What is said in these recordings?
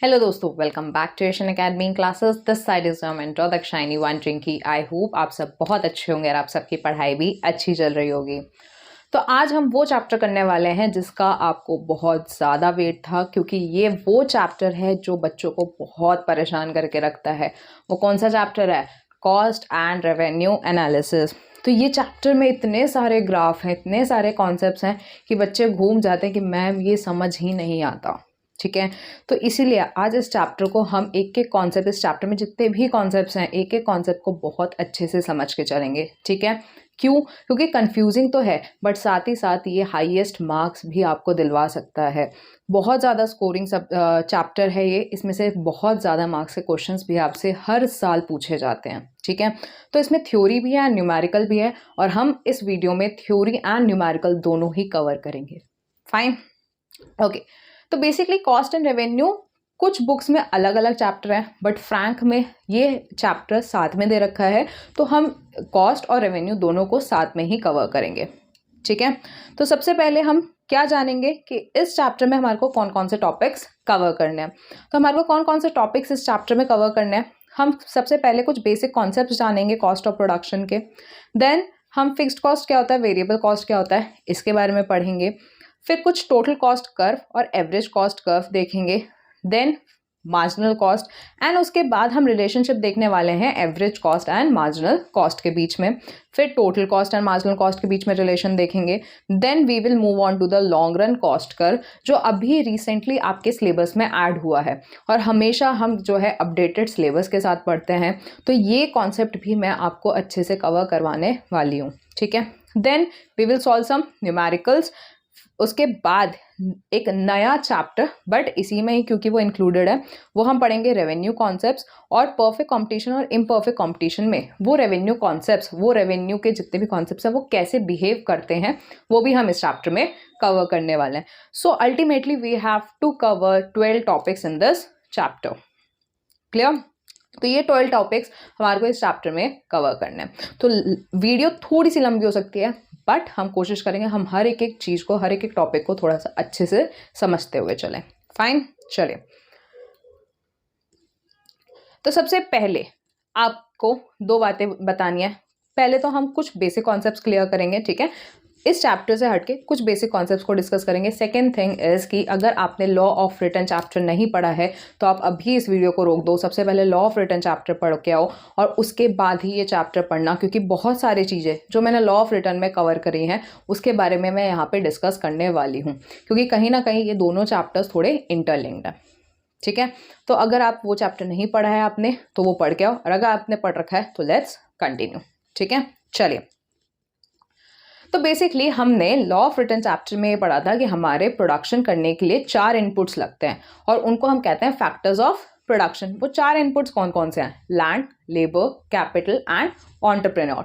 Hello दोस्तों, welcome back to Asian Academy classes. This side is your mentor Dakshayani वन Rinki. I hope आप सब बहुत अच्छे होंगे और आप सबकी पढ़ाई भी अच्छी चल रही होगी। तो आज हम वो चैप्टर करने वाले हैं जिसका आपको बहुत ज़्यादा वेट था, क्योंकि ये वो चैप्टर है जो बच्चों को बहुत परेशान करके रखता है। वो कौन सा चैप्टर है? Cost and revenue analysis. तो ये चैप्टर में इतने सारे ग्राफ हैं, इतने सारे कॉन्सेप्ट्स हैं कि बच्चे घूम जाते हैं कि मैम ये समझ ही नहीं आता। ठीक है, तो इसीलिए आज इस चैप्टर को हम एक एक कॉन्सेप्ट, इस चैप्टर में जितने भी कॉन्सेप्ट्स हैं, एक एक कॉन्सेप्ट को बहुत अच्छे से समझ के चलेंगे। ठीक है, क्यों? क्योंकि कंफ्यूजिंग तो है, बट साथ ही साथ ये हाईएस्ट मार्क्स भी आपको दिलवा सकता है। बहुत ज़्यादा स्कोरिंग सब चैप्टर है ये। इसमें से बहुत ज़्यादा मार्क्स के क्वेश्चंस भी आपसे हर साल पूछे जाते हैं। ठीक है, तो इसमें थ्योरी भी है, न्यूमेरिकल भी है, और हम इस वीडियो में थ्योरी एंड न्यूमेरिकल दोनों ही कवर करेंगे। Fine, okay. तो बेसिकली कॉस्ट एंड रेवेन्यू कुछ बुक्स में अलग अलग चैप्टर हैं, बट फ्रैंक में ये चैप्टर साथ में दे रखा है, तो हम कॉस्ट और रेवेन्यू दोनों को साथ में ही कवर करेंगे। ठीक है, तो सबसे पहले हम क्या जानेंगे कि इस चैप्टर में हमारे को कौन कौन से टॉपिक्स कवर करने हैं। तो हमारे को कौन कौन से टॉपिक्स इस चैप्टर में कवर करने हैं? हम सबसे पहले कुछ बेसिक कॉन्सेप्ट जानेंगे कॉस्ट ऑफ प्रोडक्शन के। देन हम फिक्स्ड कॉस्ट क्या होता है, वेरिएबल कॉस्ट क्या होता है, इसके बारे में पढ़ेंगे। फिर कुछ टोटल कॉस्ट कर्व और एवरेज कॉस्ट कर्व देखेंगे। देन मार्जिनल कॉस्ट, एंड उसके बाद हम रिलेशनशिप देखने वाले हैं average cost and marginal cost के बीच में। फिर total cost and marginal cost के बीच में रिलेशन देखेंगे। Then we will move on to the long run cost curve, जो अभी रिसेंटली आपके सिलेबस में ऐड हुआ है, और हमेशा हम जो है अपडेटेड सिलेबस के साथ पढ़ते हैं, तो ये कॉन्सेप्ट भी मैं आपको अच्छे से कवर करवाने वाली हूँ। ठीक है, then we will solve some numericals. उसके बाद एक नया चैप्टर, बट इसी में ही क्योंकि वो इंक्लूडेड है, वो हम पढ़ेंगे रेवेन्यू कॉन्सेप्ट्स। और परफेक्ट कंपटीशन और इम्परफेक्ट कंपटीशन में वो रेवेन्यू कॉन्सेप्ट्स, वो रेवेन्यू के जितने भी कॉन्सेप्ट्स हैं, वो कैसे बिहेव करते हैं, वो भी हम इस चैप्टर में कवर करने वाले हैं। So ultimately we have to cover 12 topics in this chapter. Clear? तो ये 12 टॉपिक्स हमारे को इस चैप्टर में कवर करने हैं। तो वीडियो थोड़ी सी लंबी हो सकती है, बट हम कोशिश करेंगे हम हर एक एक चीज़ को, हर एक एक टॉपिक को थोड़ा सा अच्छे से समझते हुए चलें। फाइन, चलिए। तो सबसे पहले आपको दो बातें बतानी है। पहले तो हम कुछ बेसिक कॉन्सेप्ट्स क्लियर करेंगे। ठीक है, इस चैप्टर से हटके कुछ बेसिक कॉन्सेप्ट्स को डिस्कस करेंगे। सेकेंड थिंग इज कि अगर आपने लॉ ऑफ रिटर्न चैप्टर नहीं पढ़ा है तो आप अभी इस वीडियो को रोक दो, सबसे पहले लॉ ऑफ रिटर्न चैप्टर पढ़ के आओ, और उसके बाद ही ये चैप्टर पढ़ना, क्योंकि बहुत सारी चीज़ें जो मैंने लॉ ऑफ रिटर्न में कवर करी हैं उसके बारे में मैं यहाँ पे डिस्कस करने वाली हूँ, क्योंकि कहीं ना कहीं ये दोनों चैप्टर्स थोड़े इंटरलिंक्ड हैं। ठीक है, तो अगर आप वो चैप्टर नहीं पढ़ा है आपने तो वो पढ़ के आओ, और अगर आपने पढ़ रखा है तो लेट्स कंटिन्यू। ठीक है, चलिए। तो बेसिकली हमने लॉ ऑफ रिटर्न चैप्टर में ये पढ़ा था कि हमारे प्रोडक्शन करने के लिए 4 इनपुट्स लगते हैं, और उनको हम कहते हैं फैक्टर्स ऑफ प्रोडक्शन। वो 4 इनपुट्स कौन कौन से हैं? Land, labour, capital and entrepreneur.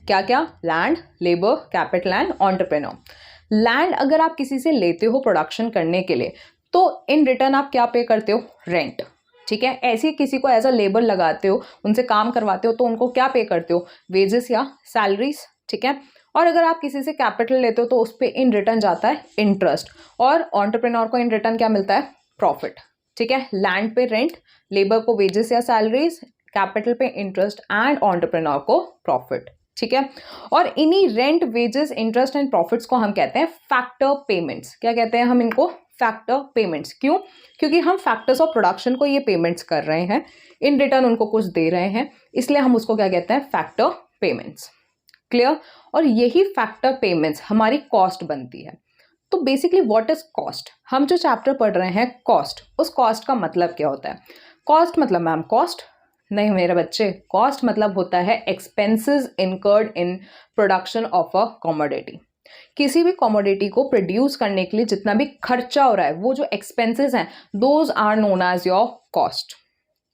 क्या क्या? Land, labour, capital and entrepreneur. Land अगर आप किसी से लेते हो प्रोडक्शन करने के लिए, तो इन रिटर्न आप क्या पे करते हो? रेंट। ठीक है, ऐसे किसी को एज अ लेबर लगाते हो, उनसे काम करवाते हो, तो उनको क्या पे करते हो? वेजेस या सैलरीज। ठीक है, और अगर आप किसी से कैपिटल लेते हो तो उस पर इन रिटर्न जाता है इंटरेस्ट, और एंटरप्रेन्योर को इन रिटर्न क्या मिलता है? प्रॉफिट। ठीक है, लैंड पे रेंट, लेबर को वेजेस या सैलरीज, कैपिटल पे इंटरेस्ट एंड एंटरप्रेन्योर को प्रॉफिट। ठीक है, और इन्हीं rent, wages, interest and profits को हम कहते हैं फैक्टर पेमेंट्स। क्या कहते हैं हम इनको? Factor payments. क्यों? क्योंकि हम फैक्टर्स ऑफ प्रोडक्शन को ये पेमेंट्स कर रहे हैं, इन रिटर्न उनको कुछ दे रहे हैं, इसलिए हम उसको क्या कहते हैं? Factor payments. क्लियर? और यही फैक्टर पेमेंट्स हमारी कॉस्ट बनती है। तो बेसिकली व्हाट इज कॉस्ट? हम जो चैप्टर पढ़ रहे हैं कॉस्ट, उस कॉस्ट का मतलब क्या होता है? कॉस्ट मतलब मैम कॉस्ट नहीं मेरे बच्चे, कॉस्ट मतलब होता है expenses incurred in production of a commodity. किसी भी कमोडिटी को प्रोड्यूस करने के लिए जितना भी खर्चा हो रहा है, वो जो एक्सपेंसेस हैं, those are known as your cost.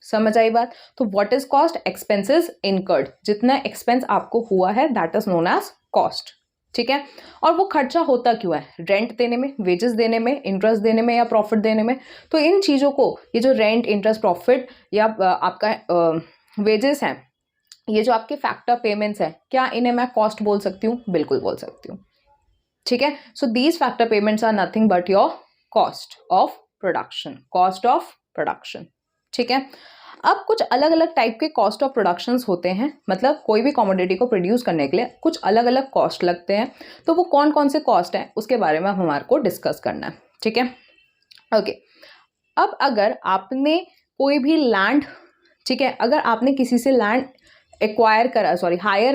समझ आई बात? तो what is cost? Expenses incurred, जितना एक्सपेंस आपको हुआ है that is known as cost. ठीक है, और वो खर्चा होता क्यों है? रेंट देने में, वेजेस देने में, इंटरेस्ट देने में, या प्रॉफिट देने में। तो इन चीज़ों को, ये जो रेंट, इंटरेस्ट, प्रॉफिट या आपका वेजेस हैं, ये जो आपके फैक्टर पेमेंट्स हैं, क्या इन्हें मैं कॉस्ट बोल सकती हूँ? बिल्कुल बोल सकती हूँ। ठीक है, so these factor payments are nothing but your cost of production, cost of production. ठीक है, अब कुछ अलग अलग टाइप के कॉस्ट ऑफ प्रोडक्शंस होते हैं, मतलब कोई भी कमोडिटी को प्रोड्यूस करने के लिए कुछ अलग अलग कॉस्ट लगते हैं। तो वो कौन कौन से कॉस्ट हैं उसके बारे में हमारे को डिस्कस करना है। ठीक है, ओके। अब अगर आपने कोई भी लैंड, ठीक है, अगर आपने किसी से लैंड हायर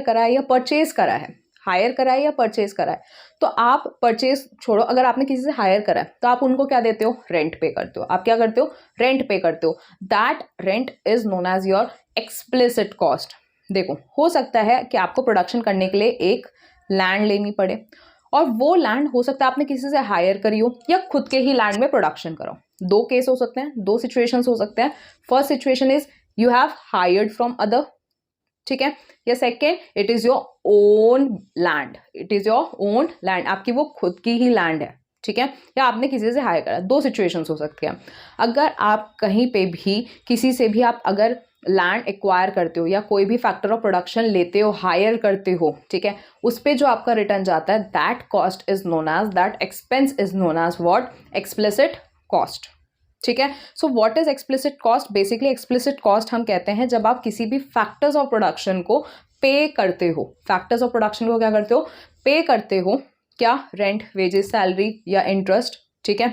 करा है या परचेज करा है, हायर करा है या परचेज करा है, तो आप परचेज छोड़ो, अगर आपने किसी से हायर करा है तो आप उनको क्या देते हो, रेंट पे करते हो। आप क्या करते हो, रेंट पे करते हो। That rent is known as your explicit cost. देखो, हो सकता है कि आपको प्रोडक्शन करने के लिए एक लैंड लेनी पड़े, और वो लैंड हो सकता है आपने किसी से हायर करी हो या खुद के ही लैंड में प्रोडक्शन करो। दो केस हो सकते हैं, दो सिचुएशंस हो सकते हैं। First situation is you have hired from other, ठीक है, या second it is your own land, it is your own land, आपकी वो खुद की ही लैंड है। ठीक है, या आपने किसी से हायर करा। दो सिचुएशंस हो सकती हैं। अगर आप कहीं पे भी किसी से भी आप अगर लैंड एक्वायर करते हो या कोई भी फैक्टर ऑफ प्रोडक्शन लेते हो, हायर करते हो, ठीक है, उस पर जो आपका रिटर्न जाता है, that cost is known as, that expense is known as what, explicit cost. ठीक है, so what is explicit cost? Basically explicit cost हम कहते हैं जब आप किसी भी फैक्टर्स ऑफ प्रोडक्शन को पे करते हो। फैक्टर्स ऑफ प्रोडक्शन को क्या करते हो, पे करते हो। क्या? रेंट, वेजेस, सैलरी या इंटरेस्ट। ठीक है,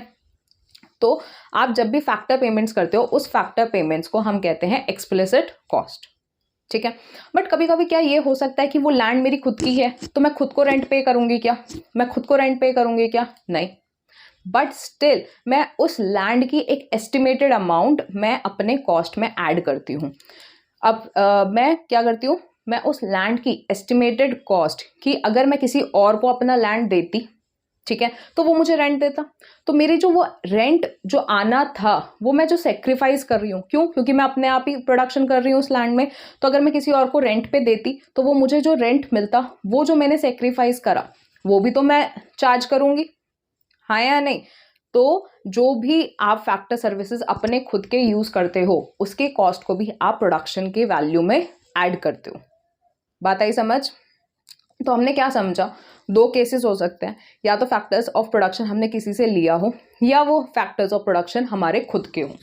तो आप जब भी फैक्टर पेमेंट्स करते हो, उस फैक्टर पेमेंट्स को हम कहते हैं एक्सप्लिसिट कॉस्ट। ठीक है, बट कभी कभी क्या ये हो सकता है कि वो लैंड मेरी खुद की है, तो मैं खुद को रेंट पे करूंगी क्या? मैं खुद को रेंट पे करूंगी क्या? नहीं, बट स्टिल मैं उस लैंड की एक एस्टिमेटेड अमाउंट मैं अपने कॉस्ट में ऐड करती हूँ। अब मैं क्या करती हूँ, मैं उस लैंड की एस्टिमेटेड कॉस्ट की अगर मैं किसी और को अपना लैंड देती, ठीक है, तो वो मुझे रेंट देता, तो मेरी जो वो रेंट जो आना था वो मैं जो सेक्रीफाइस कर रही हूँ, क्यों? क्योंकि मैं अपने आप ही प्रोडक्शन कर रही हूँ उस लैंड में। तो अगर मैं किसी और को रेंट पे देती तो वो मुझे जो रेंट मिलता, वो जो मैंने सेक्रीफाइस करा वो भी तो मैं चार्ज करूँगी, हाँ या नहीं? तो जो भी आप फैक्टर सर्विसेज अपने खुद के यूज करते हो, उसके कॉस्ट को भी आप प्रोडक्शन के वैल्यू में ऐड करते हो। बात आई समझ? तो हमने क्या समझा, दो केसेस हो सकते हैं, या तो फैक्टर्स ऑफ प्रोडक्शन हमने किसी से लिया हो, या वो फैक्टर्स ऑफ प्रोडक्शन हमारे खुद के हो।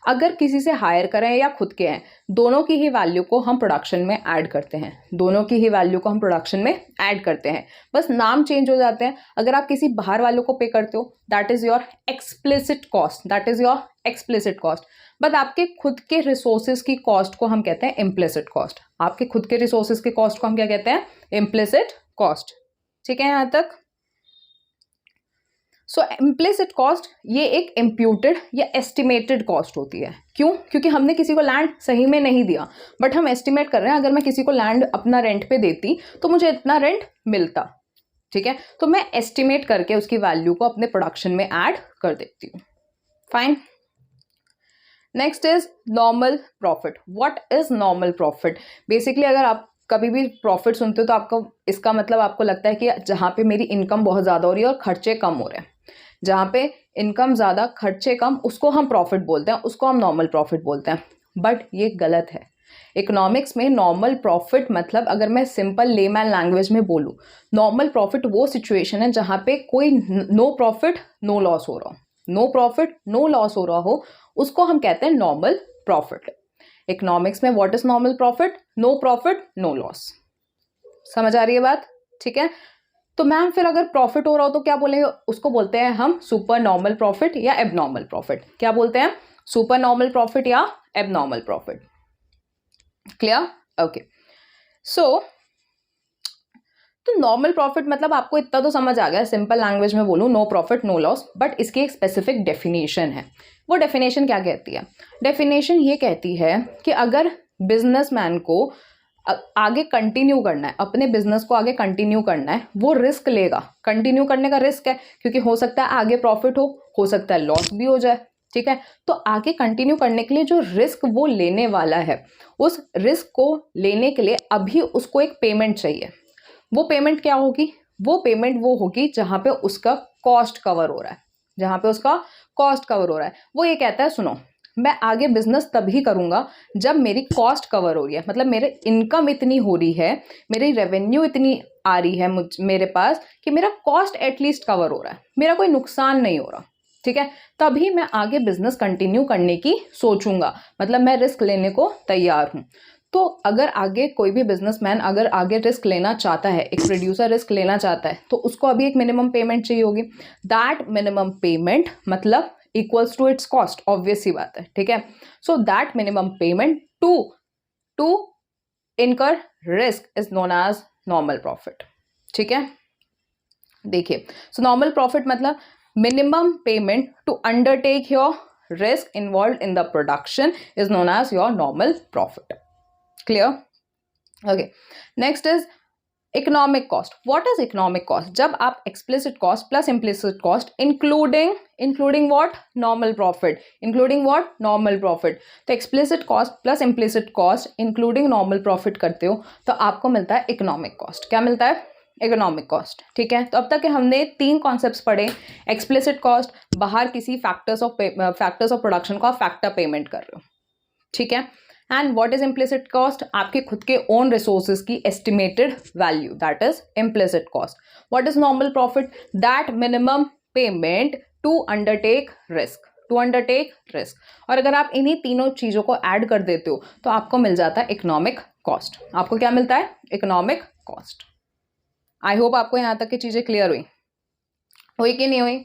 अगर किसी से हायर करें या खुद के हैं, दोनों की ही वैल्यू को हम प्रोडक्शन में ऐड करते हैं, दोनों की ही वैल्यू को हम प्रोडक्शन में ऐड करते हैं, बस नाम चेंज हो जाते हैं। अगर आप किसी बाहर वालों को पे करते हो, that is your explicit cost, that is your explicit cost. But आपके खुद के रिसोर्सेज की कॉस्ट को हम कहते हैं इम्प्लिसिट कॉस्ट। आपके खुद के रिसोर्सेज की कॉस्ट को हम क्या कहते हैं? Implicit cost. ठीक है यहां तक? सो इम्प्लिसिट कॉस्ट ये एक इम्प्यूटेड या एस्टिमेटेड कॉस्ट होती है। क्यों? क्योंकि हमने किसी को लैंड सही में नहीं दिया, बट हम एस्टिमेट कर रहे हैं, अगर मैं किसी को लैंड अपना रेंट पे देती तो मुझे इतना रेंट मिलता। ठीक है, तो मैं एस्टिमेट करके उसकी वैल्यू को अपने प्रोडक्शन में ऐड कर देती हूँ। Fine. Next is normal profit. What is normal profit? Basically अगर आप कभी भी प्रॉफिट सुनते हो तो आपको इसका मतलब आपको लगता है कि जहाँ पे मेरी इनकम बहुत ज़्यादा हो रही है और खर्चे कम हो रहे हैं, जहाँ पे इनकम ज़्यादा खर्चे कम, उसको हम प्रॉफिट बोलते हैं, उसको हम नॉर्मल प्रॉफिट बोलते हैं। बट ये गलत है। इकोनॉमिक्स में नॉर्मल प्रॉफिट मतलब, अगर मैं सिंपल लेमैन लैंग्वेज में बोलूँ, नॉर्मल प्रॉफिट वो सिचुएशन है जहाँ पे कोई नो प्रॉफिट नो लॉस हो रहा हो, नो प्रॉफिट नो लॉस हो रहा हो, उसको हम कहते हैं नॉर्मल प्रॉफिट। इकोनॉमिक्स में what is normal profit? No profit no loss. समझ आ रही है बात? ठीक है, तो मैम फिर अगर प्रॉफिट हो रहा हो तो क्या बोलेंगे? उसको बोलते हैं हम सुपर नॉर्मल प्रॉफिट या एबनॉर्मल प्रॉफिट। क्या बोलते हैं? सुपर नॉर्मल प्रॉफिट या एबनॉर्मल प्रॉफिट। क्लियर? ओके। सो तो नॉर्मल प्रॉफिट मतलब आपको इतना तो समझ आ गया, सिंपल लैंग्वेज में बोलूँ, no profit no loss. But इसकी एक स्पेसिफिक डेफिनेशन है। वो डेफिनेशन क्या कहती है? डेफिनेशन ये कहती है कि अगर बिजनेसमैन को आगे कंटिन्यू करना है, अपने बिजनेस को आगे कंटिन्यू करना है, वो रिस्क लेगा। कंटिन्यू करने का रिस्क है, क्योंकि हो सकता है आगे प्रॉफिट हो सकता है लॉस भी हो जाए। ठीक है, तो आगे कंटिन्यू करने के लिए जो रिस्क वो लेने वाला है, उस रिस्क को लेने के लिए अभी उसको एक पेमेंट चाहिए। वो पेमेंट क्या होगी? वो पेमेंट वो होगी जहां पे उसका कॉस्ट कवर हो रहा है, जहां पे उसका कॉस्ट कवर हो रहा है। वो ये कहता है, सुनो, मैं आगे बिजनेस तभी करूंगा जब मेरी कॉस्ट कवर हो रही है, मतलब मेरे इनकम इतनी हो रही है, मेरी रेवेन्यू इतनी आ रही है मेरे पास कि मेरा कॉस्ट एटलीस्ट कवर हो रहा है, मेरा कोई नुकसान नहीं हो रहा। ठीक है, तभी मैं आगे बिजनेस कंटिन्यू करने की सोचूंगा, मतलब मैं रिस्क लेने को तैयार हूं। तो अगर आगे कोई भी बिजनेसमैन अगर आगे रिस्क लेना चाहता है, एक प्रोड्यूसर रिस्क लेना चाहता है, तो उसको अभी एक मिनिमम पेमेंट चाहिए होगी। दैट मिनिमम पेमेंट मतलब equals to it's cost, obvious सी बात है, ठीक है। So that minimum payment to incur risk is known as normal profit, ठीक है। देखिए, सो नॉर्मल प्रॉफिट मतलब minimum payment to undertake your risk involved in the production is known as your normal profit. Clear? Okay. Next is economic cost. What is economic cost? जब आप explicit cost plus implicit cost including what? Normal profit. Including what? Normal profit. तो explicit cost plus implicit cost including normal profit करते हो तो आपको मिलता है economic cost. क्या मिलता है? इकोनॉमिक कॉस्ट, ठीक है। तो अब तक हमने 3 कॉन्सेप्ट्स पढ़े। एक्सप्लिसिट कॉस्ट, बाहर किसी फैक्टर्स ऑफ प्रोडक्शन को आप फैक्टर पेमेंट कर रहे हो, ठीक है। And what is implicit cost? आपके खुद के ओन रिसोर्सेज की estimated value, that is implicit cost. What is normal profit? That minimum payment to undertake risk. और अगर आप इन्हीं तीनों चीजों को ऐड कर देते हो तो आपको मिल जाता है इकोनॉमिक कॉस्ट। आपको क्या मिलता है? Economic cost. आई होप आपको यहाँ तक की चीज़ें क्लियर हुई कि नहीं हुई?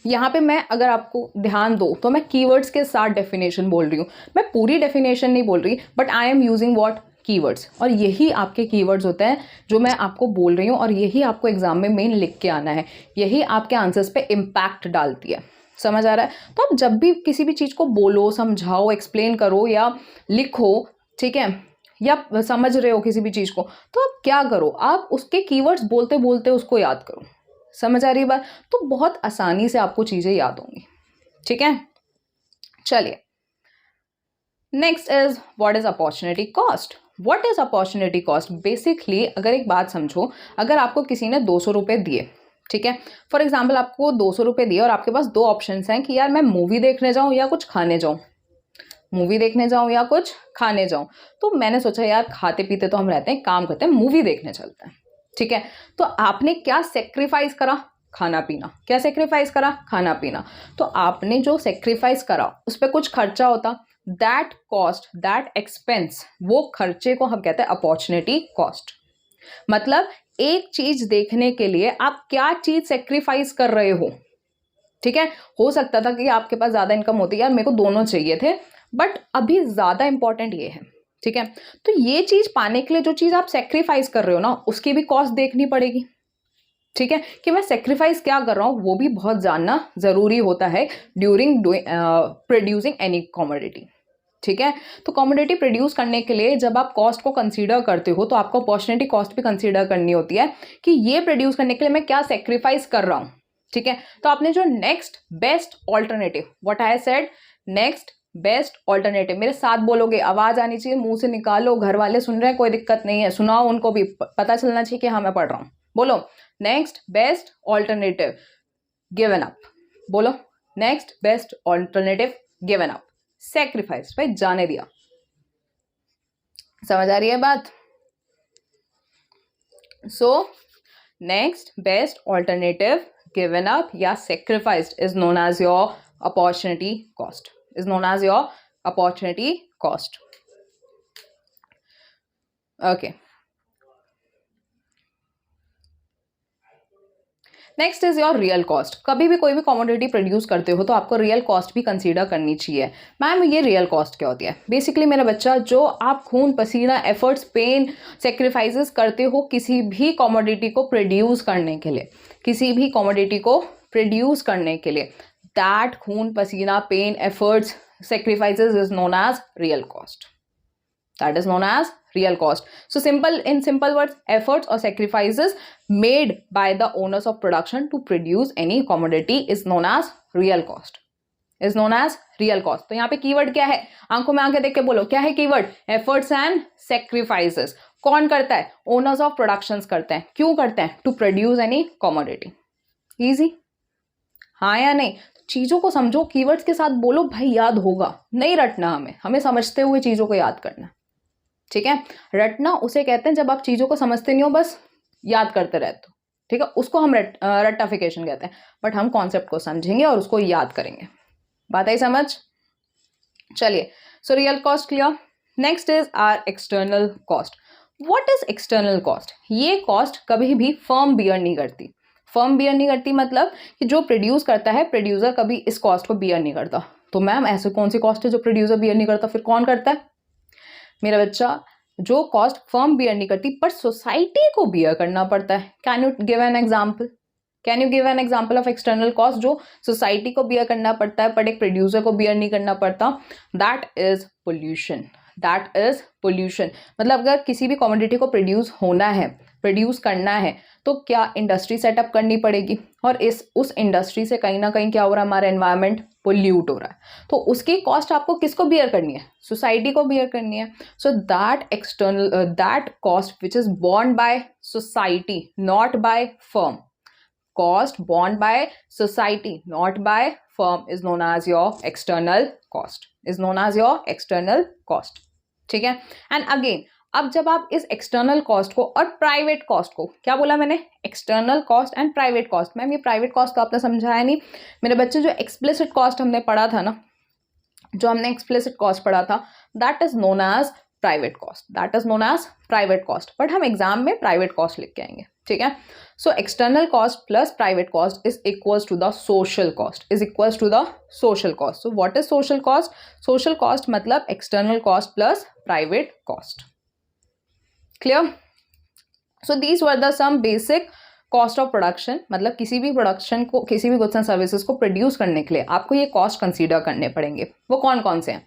यहाँ पे मैं अगर आपको ध्यान दो तो मैं कीवर्ड्स के साथ डेफिनेशन बोल रही हूँ, मैं पूरी डेफिनेशन नहीं बोल रही, but I am using what? Keywords. और यही आपके कीवर्ड्स होते हैं जो मैं आपको बोल रही हूँ, और यही आपको एग्जाम में मेन लिख के आना है, यही आपके आंसर्स पे इम्पैक्ट डालती है। समझ आ रहा है? तो आप जब भी किसी भी चीज़ को बोलो, समझाओ, एक्सप्लेन करो या लिखो, ठीक है, या समझ रहे हो किसी भी चीज को, तो आप क्या करो? आप उसके कीवर्ड्स बोलते बोलते उसको याद करो। समझ आ रही बात? तो बहुत आसानी से आपको चीजें याद होंगी, ठीक है। चलिए, next is what is opportunity cost. What is opportunity cost? Basically अगर एक बात समझो, अगर आपको किसी ने 200 रुपये दिए, ठीक है, फॉर एग्जाम्पल आपको 200 रुपये दिए और आपके पास 2 ऑप्शन हैं कि यार मैं मूवी देखने जाऊं या कुछ खाने जाऊं, मूवी देखने जाऊं या कुछ खाने जाऊं। तो मैंने सोचा यार खाते पीते तो हम रहते हैं, काम करते हैं, मूवी देखने चलते हैं, ठीक है। तो आपने क्या सेक्रीफाइस करा? खाना पीना। क्या सेक्रीफाइस करा? खाना पीना। तो आपने जो सेक्रीफाइस करा उस पर कुछ खर्चा होता, दैट कॉस्ट, दैट एक्सपेंस, वो खर्चे को हम कहते हैं अपॉर्चुनिटी कॉस्ट। मतलब एक चीज देखने के लिए आप क्या चीज सेक्रीफाइस कर रहे हो, ठीक है। हो सकता था कि आपके पास ज्यादा इनकम होती, यार मेरे को दोनों चाहिए थे, बट अभी ज्यादा इंपॉर्टेंट ये है, ठीक है। तो ये चीज पाने के लिए जो चीज आप सेक्रीफाइस कर रहे हो ना, उसकी भी कॉस्ट देखनी पड़ेगी, ठीक है, कि मैं सेक्रीफाइस क्या कर रहा हूं, वो भी बहुत जानना जरूरी होता है ड्यूरिंग प्रोड्यूसिंग एनी कमोडिटी, ठीक है। तो कमोडिटी प्रोड्यूस करने के लिए जब आप कॉस्ट को कंसीडर करते हो तो आपको अपॉर्चुनिटी कॉस्ट भी कंसीडर करनी होती है कि ये प्रोड्यूस करने के लिए मैं क्या सेक्रीफाइस कर रहा हूं, ठीक है। तो आपने जो next best alternative, what I said, next best alternative, मेरे साथ बोलोगे, आवाज आनी चाहिए, मुंह से निकालो, घर वाले सुन रहे हैं, कोई दिक्कत नहीं है, सुनाओ, उनको भी पता चलना चाहिए कि हाँ मैं पढ़ रहा हूं। बोलो, next best alternative given up. बोलो, next best alternative given up. Sacrifice, भाई जाने दिया। समझ आ रही है बात? So next best alternative given up या sacrificed is known as your opportunity cost, is known as your opportunity cost. Okay. Next is your real cost. कभी भी कोई भी कमोडिटी प्रोड्यूस करते हो तो आपको रियल कॉस्ट भी कंसीडर करनी चाहिए। मैम ये रियल कॉस्ट क्या होती है? बेसिकली मेरा बच्चा, जो आप खून पसीना, एफर्ट्स, पेन, सेक्रीफाइसेस करते हो किसी भी कमोडिटी को प्रोड्यूस करने के लिए, किसी भी कमोडिटी को प्रोड्यूस करने के लिए, दैट खून पसीना, pain, efforts, sacrifices is known as real cost. That is known as real cost. So in simple words, efforts or sacrifices made by the owners of production to produce any commodity is known as real cost. Is known as real cost. तो यहाँ पे keyword क्या है? आंखों में आंखें देख के बोलो, क्या है कीवर्ड? Efforts and sacrifices. कौन करता है? ओनर्स ऑफ प्रोडक्शंस करते हैं। क्यों करते हैं? To produce any commodity. Easy? हाँ या नहीं? चीजों को समझो, कीवर्ड्स के साथ बोलो, भाई याद होगा। नहीं रटना, हमें समझते हुए चीजों को याद करना, ठीक है। रटना उसे कहते हैं जब आप चीजों को समझते नहीं हो, बस याद करते रहते हो, ठीक है, उसको हम रट्टाफिकेशन कहते हैं, बट हम कॉन्सेप्ट को समझेंगे और उसको याद करेंगे। बात आई समझ? चलिए, so real cost clear. Next is are external cost. What is external cost? ये कॉस्ट कभी भी फर्म बियर नहीं करती। फर्म बियर नहीं करती मतलब कि जो प्रोड्यूस करता है, प्रोड्यूसर कभी इस कॉस्ट को बियर नहीं करता। तो मैम ऐसे कौन सी कॉस्ट है जो प्रोड्यूसर बियर नहीं करता? फिर कौन करता है मेरा बच्चा? जो कॉस्ट फर्म बियर नहीं करती पर सोसाइटी को बियर करना पड़ता है। Can you give an example? Can you give an example of external cost जो सोसाइटी को बियर करना पड़ता है पर एक प्रोड्यूसर को बियर नहीं करना पड़ता? That is pollution. That is pollution. मतलब अगर किसी भी कमोडिटी को प्रोड्यूस होना है, प्रोड्यूस करना है, तो क्या इंडस्ट्री सेटअप करनी पड़ेगी, और उस इंडस्ट्री से कहीं ना कहीं क्या हो रहा है, हमारा एनवायरनमेंट पोल्यूट हो रहा है। तो उसकी कॉस्ट आपको किसको बियर करनी है? सोसाइटी को बियर करनी है। So that cost which is born by society, not by firm, cost borne by society not by firm is known as your external cost, is known as your external cost। ठीक है, and again अब जब आप इस external cost को और private cost को, क्या बोला मैंने? External cost and private cost. Ma'am ये प्राइवेट कॉस्ट तो आपने समझाया नहीं मेरे बच्चे। जो एक्सप्लिसिट कॉस्ट हमने पढ़ा था ना, जो हमने एक्सप्लिसिट कॉस्ट पढ़ा था, that is known as private cost, that is known as private cost. But हम एग्जाम में प्राइवेट कॉस्ट लिख के आएंगे। ठीक है, so external cost plus private cost is equals to the social cost, is equals to the social cost. So what is social cost? Social cost मतलब external cost plus private cost. Clear? So these were the some basic cost of production. मतलब किसी भी production को, किसी भी goods and services को produce करने के लिए आपको ये कॉस्ट कंसीडर करने पड़ेंगे। वो कौन कौन से हैं?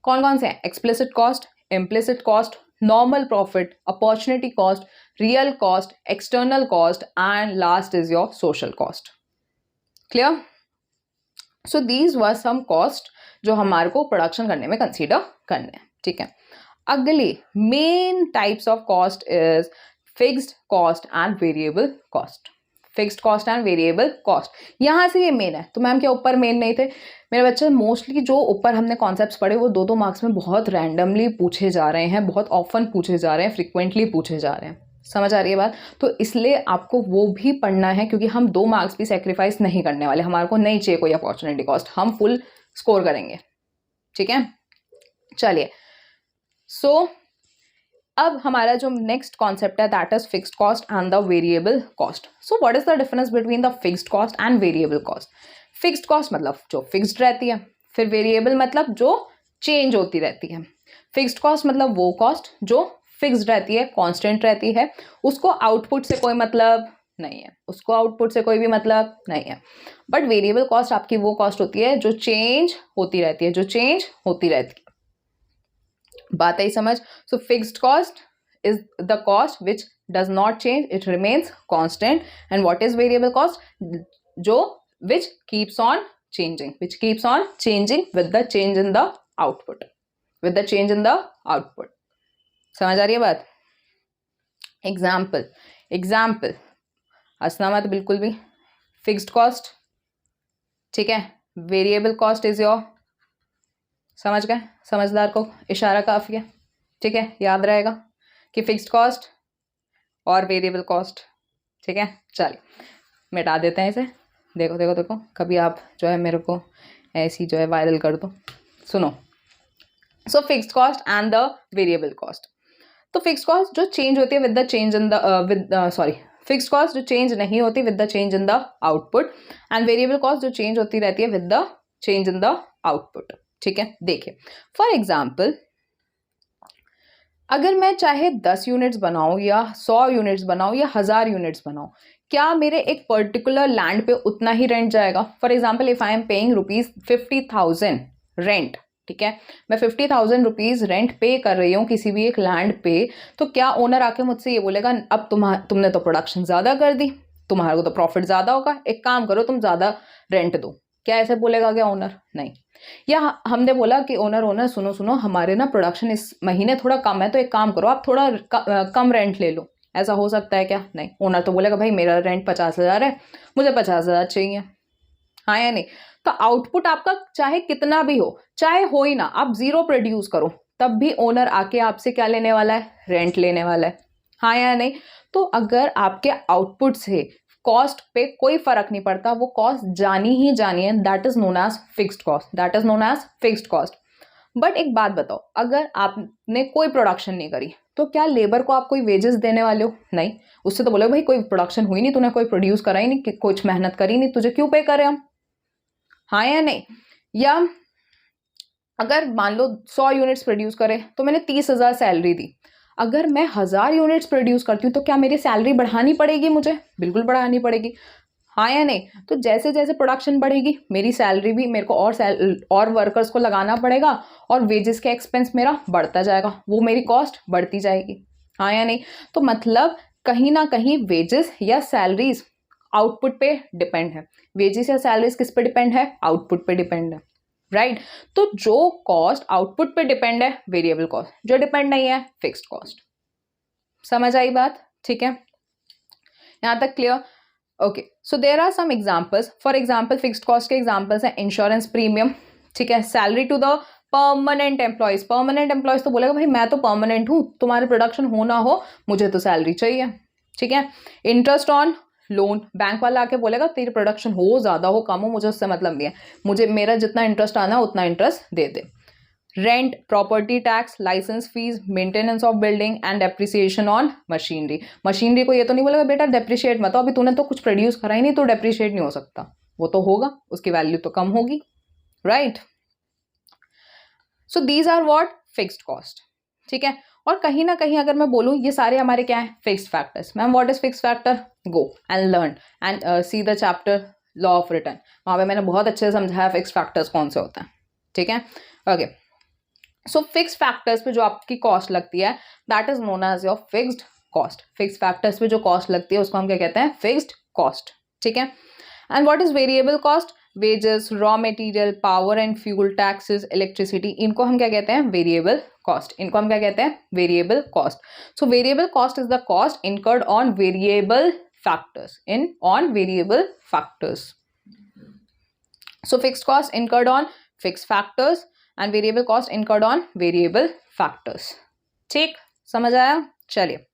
कौन कौन से हैं? Explicit cost, implicit cost, normal profit, opportunity cost, real cost, external cost, and last is your social cost. Clear? So these were some cost जो हमारे को प्रोडक्शन करने में कंसीडर करने हैं। ठीक है, अगली main types of cost is fixed cost and variable cost. Fixed cost and variable cost, यहाँ से ये मेन है। तो मैम क्या ऊपर मेन नहीं थे मेरे बच्चे? मोस्टली जो ऊपर हमने कॉन्सेप्ट्स पढ़े वो 2-2 मार्क्स में बहुत रैंडमली पूछे जा रहे हैं, बहुत ऑफन पूछे जा रहे हैं, फ्रिक्वेंटली पूछे जा रहे हैं। समझ आ रही है बात? तो इसलिए आपको वो भी पढ़ना है, क्योंकि हम 2 मार्क्स भी सेक्रीफाइस नहीं करने वाले। हमारे को नहीं चाहिए कोई अपॉर्चुनिटी कॉस्ट, हम फुल स्कोर करेंगे। ठीक है, चलिए। सो अब हमारा जो नेक्स्ट कॉन्सेप्ट है that is fixed cost and the variable cost. So what is the difference between the fixed cost and variable cost? Fixed cost मतलब जो फिक्स्ड रहती है, फिर वेरिएबल मतलब जो चेंज होती रहती है। फिक्स्ड कॉस्ट मतलब वो कॉस्ट जो फिक्स्ड रहती है, कांस्टेंट रहती है, उसको आउटपुट से कोई मतलब नहीं है, उसको आउटपुट से कोई भी मतलब नहीं है। बट वेरिएबल कॉस्ट आपकी वो कॉस्ट होती है जो चेंज होती रहती है, जो चेंज होती रहती है। बात आई समझ? So fixed cost is the cost which does not change, it remains constant. And what is variable cost? जो which keeps on changing, which keeps on changing with the change in the output, with the change in the output। समझ आ रही है बात? Example हंसना मत बिल्कुल भी। फिक्स्ड कॉस्ट, ठीक है, वेरिएबल कॉस्ट इज योर, समझ गए? समझदार को इशारा काफी है। ठीक है, याद रहेगा कि फिक्स्ड कॉस्ट और वेरिएबल कॉस्ट। ठीक है, चलिए मिटा देते हैं इसे। देखो देखो देखो, कभी आप जो है मेरे को ऐसी जो है वायरल कर दो। सुनो, सो fixed cost and the variable cost. तो फिक्स्ड कॉस्ट जो चेंज होती है with the change in the fixed cost जो चेंज नहीं होती with the change in the output, and variable cost जो चेंज होती रहती है with the change in the output. ठीक है, देखिए फॉर एग्जाम्पल, अगर मैं चाहे 10 यूनिट्स बनाऊं या 100 यूनिट्स बनाऊं या 1000 यूनिट्स बनाऊं, क्या मेरे एक पर्टिकुलर लैंड पे उतना ही रेंट जाएगा? For example, if I am paying ₹50,000 rent, ठीक है, मैं 50,000 रुपीज़ रेंट पे कर रही हूँ किसी भी एक लैंड पे, तो क्या ओनर आके मुझसे ये बोलेगा अब तुमने तो प्रोडक्शन ज़्यादा कर दी, तुम्हारे को तो प्रॉफिट ज़्यादा होगा, एक काम करो तुम ज़्यादा रेंट दो? क्या ऐसे बोलेगा क्या ओनर? नहीं। या हमने बोला कि ओनर सुनो हमारे ना प्रोडक्शन इस महीने थोड़ा कम है, तो एक काम करो आप थोड़ा कम रेंट ले लो, ऐसा हो सकता है क्या? नहीं। ओनर तो बोलेगा भाई मेरा रेंट 50,000 है, मुझे 50,000 चाहिए। हाँ या नहीं? तो आउटपुट आपका चाहे कितना भी हो, चाहे हो ही ना, आप 0 प्रोड्यूस करो, तब भी ओनर आके आपसे क्या लेने वाला है? रेंट लेने वाला है। हाँ या नहीं? तो अगर आपके आउटपुट से कॉस्ट पे कोई फर्क नहीं पड़ता, वो कॉस्ट जानी ही जानी है, that is known as fixed cost, that is known as fixed cost. But एक बात बताओ, अगर आपने कोई प्रोडक्शन नहीं करी तो क्या लेबर को आप कोई वेजेस देने वाले हो? नहीं। उससे तो बोले भाई कोई प्रोडक्शन हुई नहीं, तूने कोई प्रोड्यूस करा ही नहीं, कुछ मेहनत करी नहीं, तुझे क्यों पे करें हम? हाँ या नहीं? या अगर मान लो 100 यूनिट्स प्रोड्यूस करे तो मैंने 30,000 सैलरी दी, अगर मैं 1000 यूनिट्स प्रोड्यूस करती हूँ तो क्या मेरी सैलरी बढ़ानी पड़ेगी मुझे? बिल्कुल बढ़ानी पड़ेगी। हाँ या नहीं? तो जैसे जैसे प्रोडक्शन बढ़ेगी मेरी सैलरी भी, मेरे को और वर्कर्स को लगाना पड़ेगा और वेजेस का एक्सपेंस मेरा बढ़ता जाएगा, वो मेरी कॉस्ट बढ़ती जाएगी। हाँ या नहीं? तो मतलब कहीं ना कहीं वेजेस या सैलरीज आउटपुट पे डिपेंड है। वेजेस या सैलरीज किस पे डिपेंड है? आउटपुट पे डिपेंड है, राइट? तो जो कॉस्ट आउटपुट पे डिपेंड है वेरिएबल कॉस्ट, जो डिपेंड नहीं है फिक्स्ड कॉस्ट। समझ आई बात? ठीक है, यहां तक clear? Okay, so there are some examples. For example fixed cost के एग्जांपल्स हैं इंश्योरेंस प्रीमियम, ठीक है, salary to the permanent employees. Permanent employees तो बोलेगा भाई मैं तो परमानेंट हूं, तुम्हारे प्रोडक्शन हो ना हो मुझे तो सैलरी चाहिए, ठीक है। इंटरेस्ट ऑन लोन, बैंक वाला आके बोलेगा तेरी प्रोडक्शन हो, ज्यादा हो कम हो, मुझे उससे मतलब नहीं है, मुझे मेरा जितना इंटरेस्ट आना है उतना इंटरेस्ट दे दे। Rent, property tax, license fees, maintenance of building and depreciation on machinery. Machinery को ये तो नहीं बोलेगा बेटा डेप्रिशिएट मत, अभी तूने तो कुछ प्रोड्यूस करा ही नहीं तो डेप्रिशिएट नहीं हो सकता, वो तो होगा, उसकी वैल्यू तो कम होगी, right? So these are what? Fixed cost, ठीक है। और कहीं ना कहीं अगर मैं बोलूँ ये सारे हमारे क्या है? Fixed factors. Ma'am what is fixed factor? Go and learn and see the chapter law of return, वहां पे मैंने बहुत अच्छे से समझाया फिक्स्ड फैक्टर्स कौन से होते हैं, ठीक है। ओके, सो फिक्स्ड फैक्टर्स पे जो आपकी कॉस्ट लगती है that is known as your fixed cost. Fixed factors पे जो कॉस्ट लगती है उसको हम क्या कहते हैं? फिक्स्ड कॉस्ट, ठीक है। And what is variable cost? Wages, raw material, power and fuel, taxes, electricity, इनको हम क्या कहते हैं? Variable cost. इनको हम क्या कहते हैं? Variable cost. So variable cost is the cost incurred on variable factors, on variable factors. So fixed cost incurred on fixed factors and variable cost incurred on variable factors. ठीक, समझ आया? चलिए,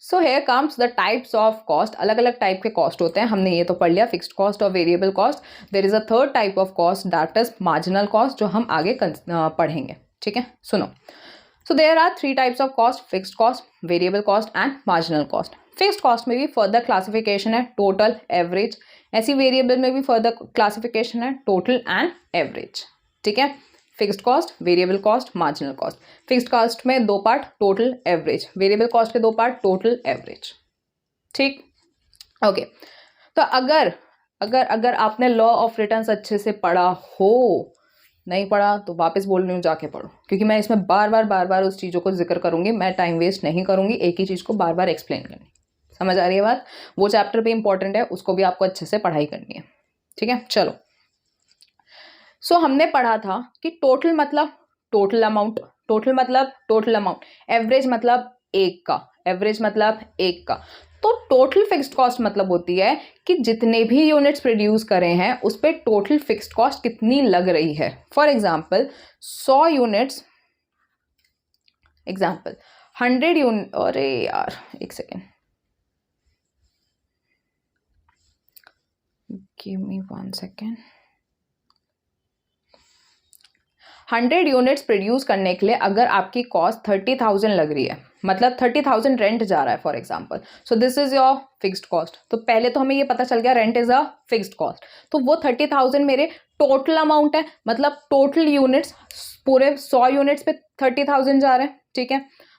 so here comes the types of cost. अलग अलग type के cost होते हैं, हमने ये तो पढ़ लिया फिक्स्ड कॉस्ट और variable cost. There is a third type of cost that is marginal cost, जो हम आगे पढ़ेंगे, ठीक है। सुनो, so there are 3 types of cost, fixed cost, variable cost and marginal cost. Fixed cost में भी फर्दर क्लासिफिकेशन है टोटल, एवरेज। ऐसी वेरिएबल में भी फर्दर क्लासिफिकेशन है टोटल एंड एवरेज, ठीक है। Fixed cost, variable cost, marginal cost. Fixed cost में 2 part, total, average. Variable cost के 2 पार्ट, टोटल, एवरेज, ठीक। ओके, तो अगर अगर अगर आपने लॉ ऑफ रिटर्न्स अच्छे से पढ़ा हो, नहीं पढ़ा तो वापस बोल रही हूँ जाके पढ़ो, क्योंकि मैं इसमें बार बार उस चीज़ों को जिक्र करूंगी, मैं टाइम वेस्ट नहीं करूंगी एक ही चीज़ को बार बार एक्सप्लेन करनी। समझ आ रही है बात? वो चैप्टर भी इंपॉर्टेंट है, उसको भी आपको अच्छे से पढ़ाई करनी है, ठीक है। चलो, सो हमने पढ़ा था कि टोटल मतलब टोटल अमाउंट, टोटल मतलब टोटल अमाउंट, एवरेज मतलब एक का, एवरेज मतलब एक का। तो टोटल फिक्स्ड कॉस्ट मतलब होती है कि जितने भी यूनिट्स प्रोड्यूस करे हैं उस पर टोटल फिक्स्ड कॉस्ट कितनी लग रही है। For example 100 units, example 100 unit, अरे यार एक second, give me 1 second. 100 units produce करने के लिए अगर आपकी कॉस्ट 30,000 लग रही है, मतलब 30,000 रेंट जा रहा है for example, so this is your fixed cost. तो पहले तो हमें ये पता चल गया rent is a fixed cost, तो वो 30,000 मेरे टोटल अमाउंट है, मतलब टोटल यूनिट्स, पूरे 100 यूनिट्स पे 30,000 जा रहे हैं, ठीक है।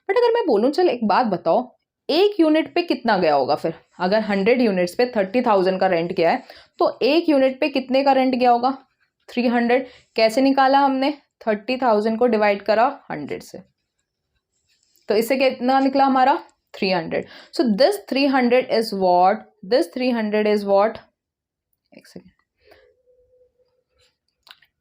बट अगर मैं बोलूँ चल एक बात बताओ, एक यूनिट पे कितना गया होगा फिर? अगर 100 यूनिट्स पे 30,000 का रेंट गया है तो एक यूनिट पे कितने का रेंट गया होगा? 300। कैसे निकाला हमने? 30,000 को डिवाइड करा 100 से, तो इससे कितना निकला हमारा? 300। So this 300 is what? This 300 is what? एक second,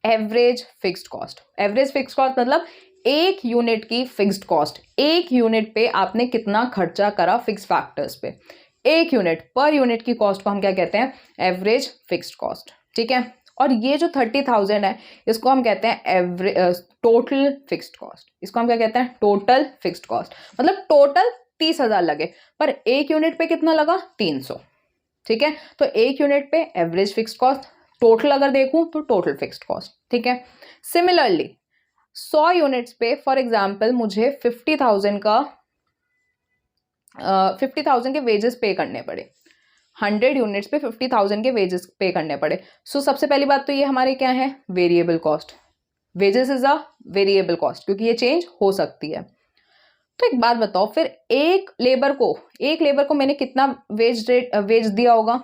average fixed cost. Average fixed cost मतलब एक यूनिट की फिक्स्ड कॉस्ट, एक यूनिट पे आपने कितना खर्चा करा फिक्स्ड फैक्टर्स पे, एक यूनिट पर यूनिट की कॉस्ट को हम क्या कहते हैं? एवरेज फिक्स्ड कॉस्ट, ठीक है। और ये जो 30,000 है इसको हम कहते हैं टोटल फिक्स्ड कॉस्ट। इसको हम क्या कहते हैं? Total fixed cost. मतलब टोटल 30,000 लगे पर एक यूनिट पे कितना लगा? 300। ठीक है, तो एक यूनिट पे एवरेज फिक्स्ड कॉस्ट, टोटल अगर देखूं तो टोटल फिक्स्ड कॉस्ट। ठीक है, सिमिलरली 100 यूनिट्स पे फॉर एग्जांपल मुझे 50,000 के वेजेस पे करने पड़े, 100 यूनिट्स पे 50,000 के वेजेस पे करने पड़े। सो सबसे पहली बात तो ये हमारे क्या है? Variable cost. Wages is a variable cost क्योंकि ये चेंज हो सकती है। तो एक बात बताओ, फिर एक लेबर को मैंने कितना वेज दिया होगा?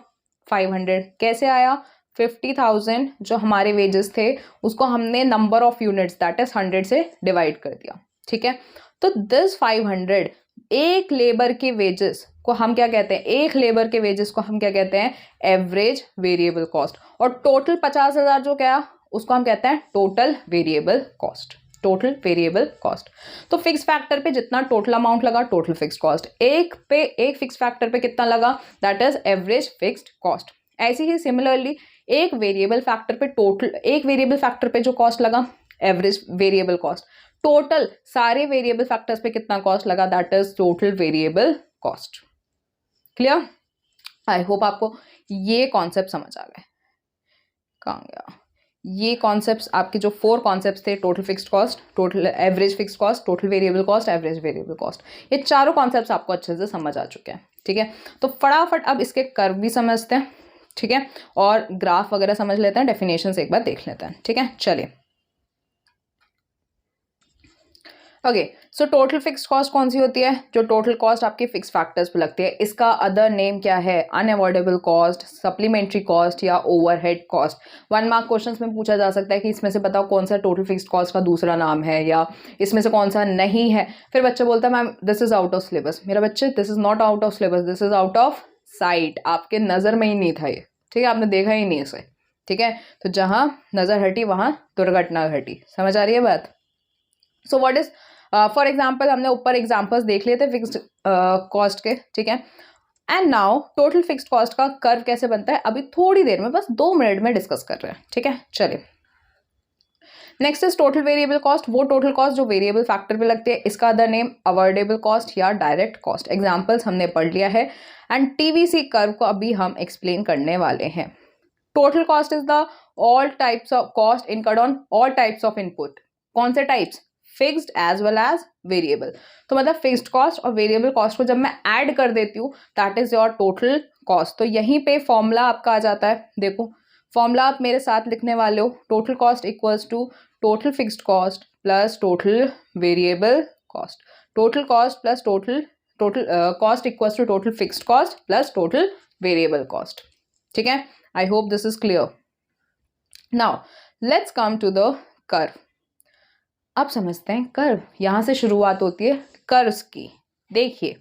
500। कैसे आया? 50,000 जो हमारे वेजेस थे उसको हमने number of units that is 100 से डिवाइड कर दिया। ठीक है, तो दिस 500 एक लेबर के वेजेस को हम क्या कहते हैं? एक लेबर के वेजेस को हम क्या कहते हैं? Average variable cost. और टोटल 50,000 जो क्या, उसको हम कहते हैं total variable cost. Total variable cost. तो फिक्स फैक्टर पे जितना टोटल अमाउंट लगा टोटल फिक्स कॉस्ट, एक फिक्स फैक्टर पे कितना लगा? That is average fixed cost. ऐसे ही सिमिलरली एक वेरिएबल फैक्टर पे जो कॉस्ट लगा एवरेज वेरिएबल कॉस्ट, टोटल सारे वेरिएबल फैक्टर्स पे कितना कॉस्ट लगा? That is total variable cost. Clear? I hope आपको ये कॉन्सेप्ट समझ आ गए। कहाँ गया? ये कॉन्सेप्ट्स आपके जो 4 कॉन्सेप्ट्स थे, total fixed cost, total average fixed cost, total variable cost, average variable cost, ये चारों कॉन्सेप्ट्स आपको अच्छे से समझ आ चुके हैं। ठीक है, तो फटाफट अब इसके कर्व भी समझते हैं। ठीक है, और ग्राफ वगैरह समझ लेते हैं, डेफिनेशन से एक बार देख लेते हैं। ठीक है, चलिए। ओके, सो टोटल फिक्स्ड कॉस्ट कौन सी होती है? जो टोटल कॉस्ट आपके फिक्स फैक्टर्स पे लगती है। इसका अदर नेम क्या है? अनअवॉइडेबल कॉस्ट, सप्लीमेंट्री कॉस्ट या ओवरहेड कॉस्ट। 1 मार्क क्वेश्चंस में पूछा जा सकता है कि इसमें से बताओ कौन सा टोटल फिक्स्ड कॉस्ट का दूसरा नाम है या इसमें से कौन सा नहीं है। फिर बच्चा बोलता है ma'am this is out of syllabus. मेरा बच्चे this is not out of syllabus, this is out of site. आपके नज़र में ही नहीं था ये। ठीक है, आपने देखा ही नहीं इसे। ठीक है, तो जहाँ नज़र हटी वहाँ दुर्घटना घटी। समझ आ रही है बात? सो व्हाट इज फॉर एग्जाम्पल, हमने ऊपर एग्जाम्पल्स देख लिए थे फिक्स्ड कॉस्ट के। ठीक है, and now total fixed cost का कर्व कैसे बनता है अभी थोड़ी देर में, बस 2 मिनट में डिस्कस कर रहे हैं। ठीक है, चलिए। Next is total variable cost, वो टोटल कॉस्ट जो वेरिएबल फैक्टर पे लगती है। इसका अदर नेम अवॉइडेबल कॉस्ट या डायरेक्ट कॉस्ट। एग्जाम्पल्स हमने पढ़ लिया है एंड टीवीसी कर्व को अभी हम एक्सप्लेन करने वाले हैं। Total cost is the all types of cost incurred on all types of input. कौन से types? Fixed as well as variable. तो मतलब फिक्स्ड कॉस्ट और वेरिएबल कॉस्ट को जब मैं ऐड कर देती हूँ that is your total cost. तो यहीं पे फॉर्मूला आपका आ जाता है। देखो फॉर्मूला आप मेरे साथ लिखने वाले हो, total cost equals to total fixed cost plus total variable cost. Total cost plus total cost equals to total fixed cost plus total variable cost. ठीक है, I hope this is clear. Now let's come to the curve. अब समझते हैं curve. यहाँ से शुरुआत होती है कर्व्स की। देखिए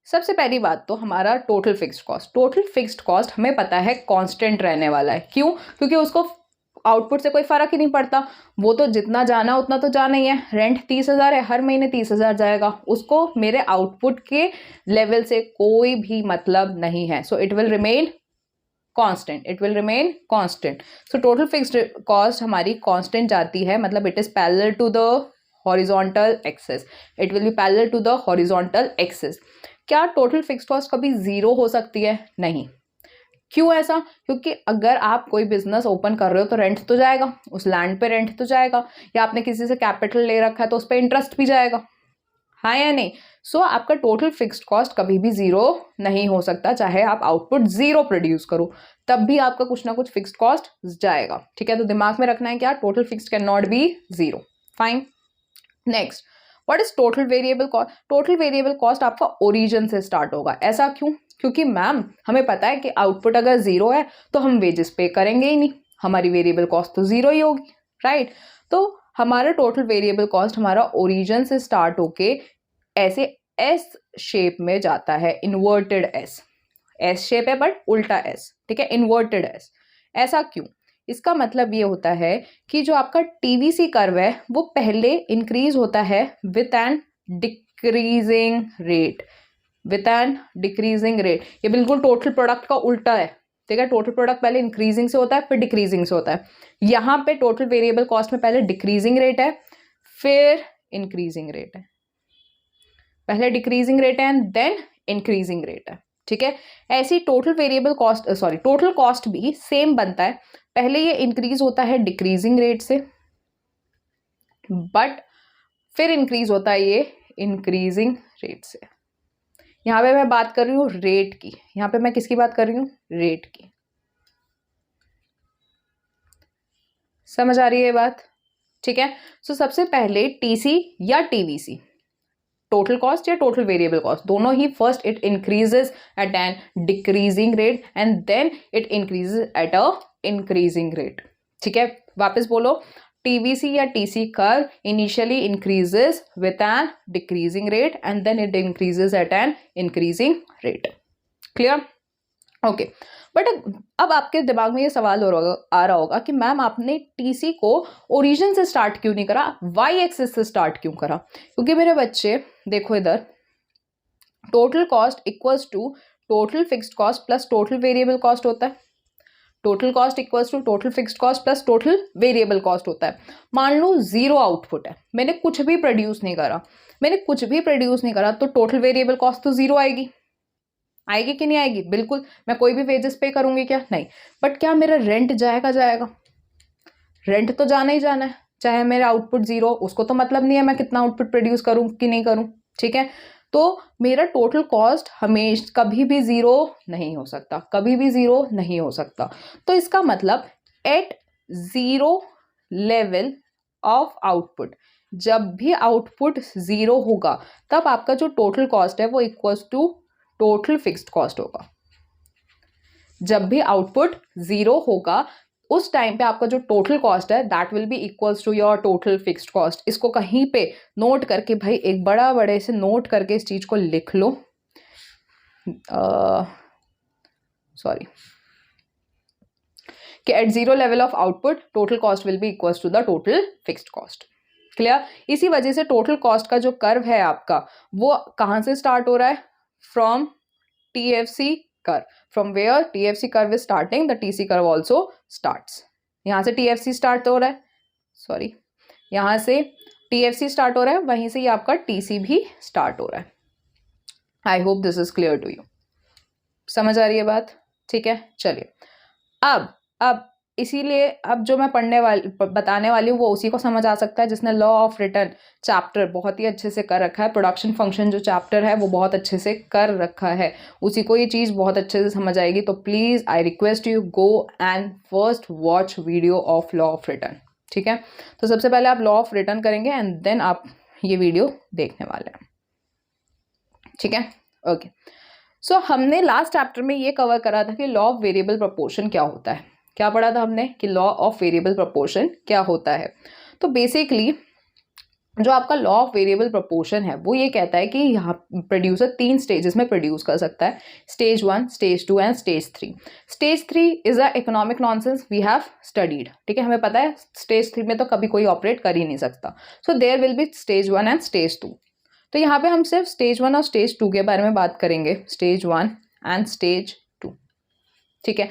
सबसे पहली बात तो हमारा total fixed cost. Total fixed cost हमें पता है कांस्टेंट रहने वाला है। क्यों? क्योंकि उसको आउटपुट से कोई फर्क ही नहीं पड़ता। वो तो जितना जाना उतना तो जाना ही है। रेंट 30,000 है, हर महीने 30,000 जाएगा, उसको मेरे आउटपुट के लेवल से कोई भी मतलब नहीं है। So it will remain constant, it will remain constant. So total fixed cost हमारी कांस्टेंट जाती है, मतलब it is parallel to the horizontal axis. It will be parallel to the horizontal axis. क्या टोटल फिक्स्ड कॉस्ट कभी 0 हो सकती है? नहीं। क्यों ऐसा? क्योंकि अगर आप कोई बिजनेस ओपन कर रहे हो तो रेंट तो जाएगा, उस लैंड पे रेंट तो जाएगा, या आपने किसी से कैपिटल ले रखा है तो उस पर इंटरेस्ट भी जाएगा, हाँ या नहीं? सो आपका टोटल फिक्स्ड कॉस्ट कभी भी 0 नहीं हो सकता। चाहे आप आउटपुट 0 प्रोड्यूस करो तब भी आपका कुछ ना कुछ फिक्स्ड कॉस्ट जाएगा। ठीक है, तो दिमाग में रखना है क्या? Total fixed can not be 0। Fine. Next, what is total variable cost? Total variable cost आपका ओरिजिन से स्टार्ट होगा। ऐसा क्यों? क्योंकि मैम हमें पता है कि आउटपुट अगर 0 है तो हम वेजेस पे करेंगे ही नहीं, हमारी वेरिएबल कॉस्ट तो 0 ही होगी, राइट? तो हमारा टोटल वेरिएबल कॉस्ट हमारा ओरिजिन से स्टार्ट होके ऐसे एस शेप में जाता है, इन्वर्टेड एस। एस शेप है बट उल्टा एस। ठीक है, इन्वर्टेड एस। ऐसा क्यों? इसका मतलब ये होता है कि जो आपका टीवीसी कर्व है वो पहले इंक्रीज होता है with an decreasing rate. With an decreasing rate. ये बिल्कुल टोटल प्रोडक्ट का उल्टा है। ठीक है, टोटल प्रोडक्ट पहले इंक्रीजिंग से होता है फिर डिक्रीजिंग से होता है। यहाँ पे टोटल वेरिएबल कॉस्ट में पहले डिक्रीजिंग रेट है फिर इंक्रीजिंग रेट है, पहले डिक्रीजिंग रेट है एंड देन इंक्रीजिंग रेट है। ठीक है, ऐसी total variable cost total cost भी सेम बनता है, पहले ये इंक्रीज होता है डिक्रीजिंग रेट से बट फिर इंक्रीज होता है ये इंक्रीजिंग रेट से। यहां पे मैं बात कर रही हूं रेट की, यहां पे मैं किसकी बात कर रही हूं, रेट की। समझ आ रही है ये बात? ठीक है, सो सबसे पहले टीसी या टीवीसी, टोटल कॉस्ट या टोटल वेरिएबल कॉस्ट, दोनों ही first it increases at an decreasing rate and then it increases at a increasing rate. ठीक है, वापस बोलो, टीवीसी या TC curve initially increases with an decreasing rate and then it increases at an increasing rate. Clear? Okay, but अब आपके दिमाग में ये सवाल आ रहा होगा कि मैम आपने टीसी को ओरिजिन से स्टार्ट क्यों नहीं करा, वाई एक्सिस से स्टार्ट क्यों करा? क्योंकि मेरे बच्चे देखो इधर, total cost equals to total fixed cost plus total variable cost होता है। Total cost equals to total fixed cost plus total variable cost होता है। मान लो जीरो आउटपुट है, मैंने कुछ भी प्रोड्यूस नहीं करा, तो टोटल वेरिएबल कॉस्ट तो जीरो आएगी कि नहीं आएगी? बिल्कुल। मैं कोई भी वेजेस पे करूंगी क्या? नहीं। बट क्या मेरा रेंट जाएगा? रेंट तो जाना ही जाना है, चाहे मेरा आउटपुट जीरो, उसको तो मतलब नहीं है मैं कितना आउटपुट प्रोड्यूस करूं कि नहीं करूं। ठीक है, तो मेरा टोटल कॉस्ट हमेशा कभी भी जीरो नहीं हो सकता, तो इसका मतलब at zero level of output, जब भी आउटपुट जीरो होगा तब आपका जो टोटल कॉस्ट है वो equals to total fixed cost होगा। जब भी आउटपुट जीरो होगा उस टाइम पे आपका जो टोटल कॉस्ट है that will be equals to your total fixed cost. इसको कहीं पे नोट करके, भाई एक बड़े से नोट करके इस चीज को लिख लो, कि at zero level of output total cost will be equals to the total fixed cost. Clear? इसी वजह से टोटल कॉस्ट का जो कर्व है आपका वो कहां से स्टार्ट हो रहा है? From TFC curve. From where TFC curve is starting, the TC curve also starts. यहाँ से TFC स्टार्ट हो रहा है, यहाँ से TFC स्टार्ट हो रहा है, वहीं से ही आपका TC भी स्टार्ट हो रहा है। I hope this is clear to you. समझ आ रही है बात? ठीक है, चलिए अब इसीलिए अब जो मैं बताने वाली हूँ वो उसी को समझ आ सकता है जिसने लॉ ऑफ रिटर्न चैप्टर बहुत ही अच्छे से कर रखा है, प्रोडक्शन फंक्शन जो चैप्टर है वो बहुत अच्छे से कर रखा है, उसी को ये चीज़ बहुत अच्छे से समझ आएगी। तो please I request you go and first watch video of law of return. ठीक है, तो सबसे पहले आप लॉ ऑफ रिटर्न करेंगे एंड देन आप ये वीडियो देखने वाले हैं। ठीक है, ओके। सो हमने लास्ट चैप्टर में ये कवर करा था कि लॉ ऑफ वेरिएबल प्रोपोर्शन क्या होता है। क्या पढ़ा था हमने कि लॉ ऑफ वेरिएबल प्रोपोर्शन क्या होता है? तो बेसिकली जो आपका लॉ ऑफ वेरिएबल प्रोपोर्शन है वो ये कहता है कि यहाँ प्रोड्यूसर 3 स्टेजेस में प्रोड्यूस कर सकता है, stage 1, stage 2 and stage 3। Stage 3 is a economic nonsense we have studied. ठीक है, हमें पता है स्टेज 3 में तो कभी कोई ऑपरेट कर ही नहीं सकता। So there will be stage 1 and stage 2। तो यहाँ पे हम सिर्फ स्टेज 1 और स्टेज 2 के बारे में बात करेंगे, स्टेज 1 एंड स्टेज 2। ठीक है,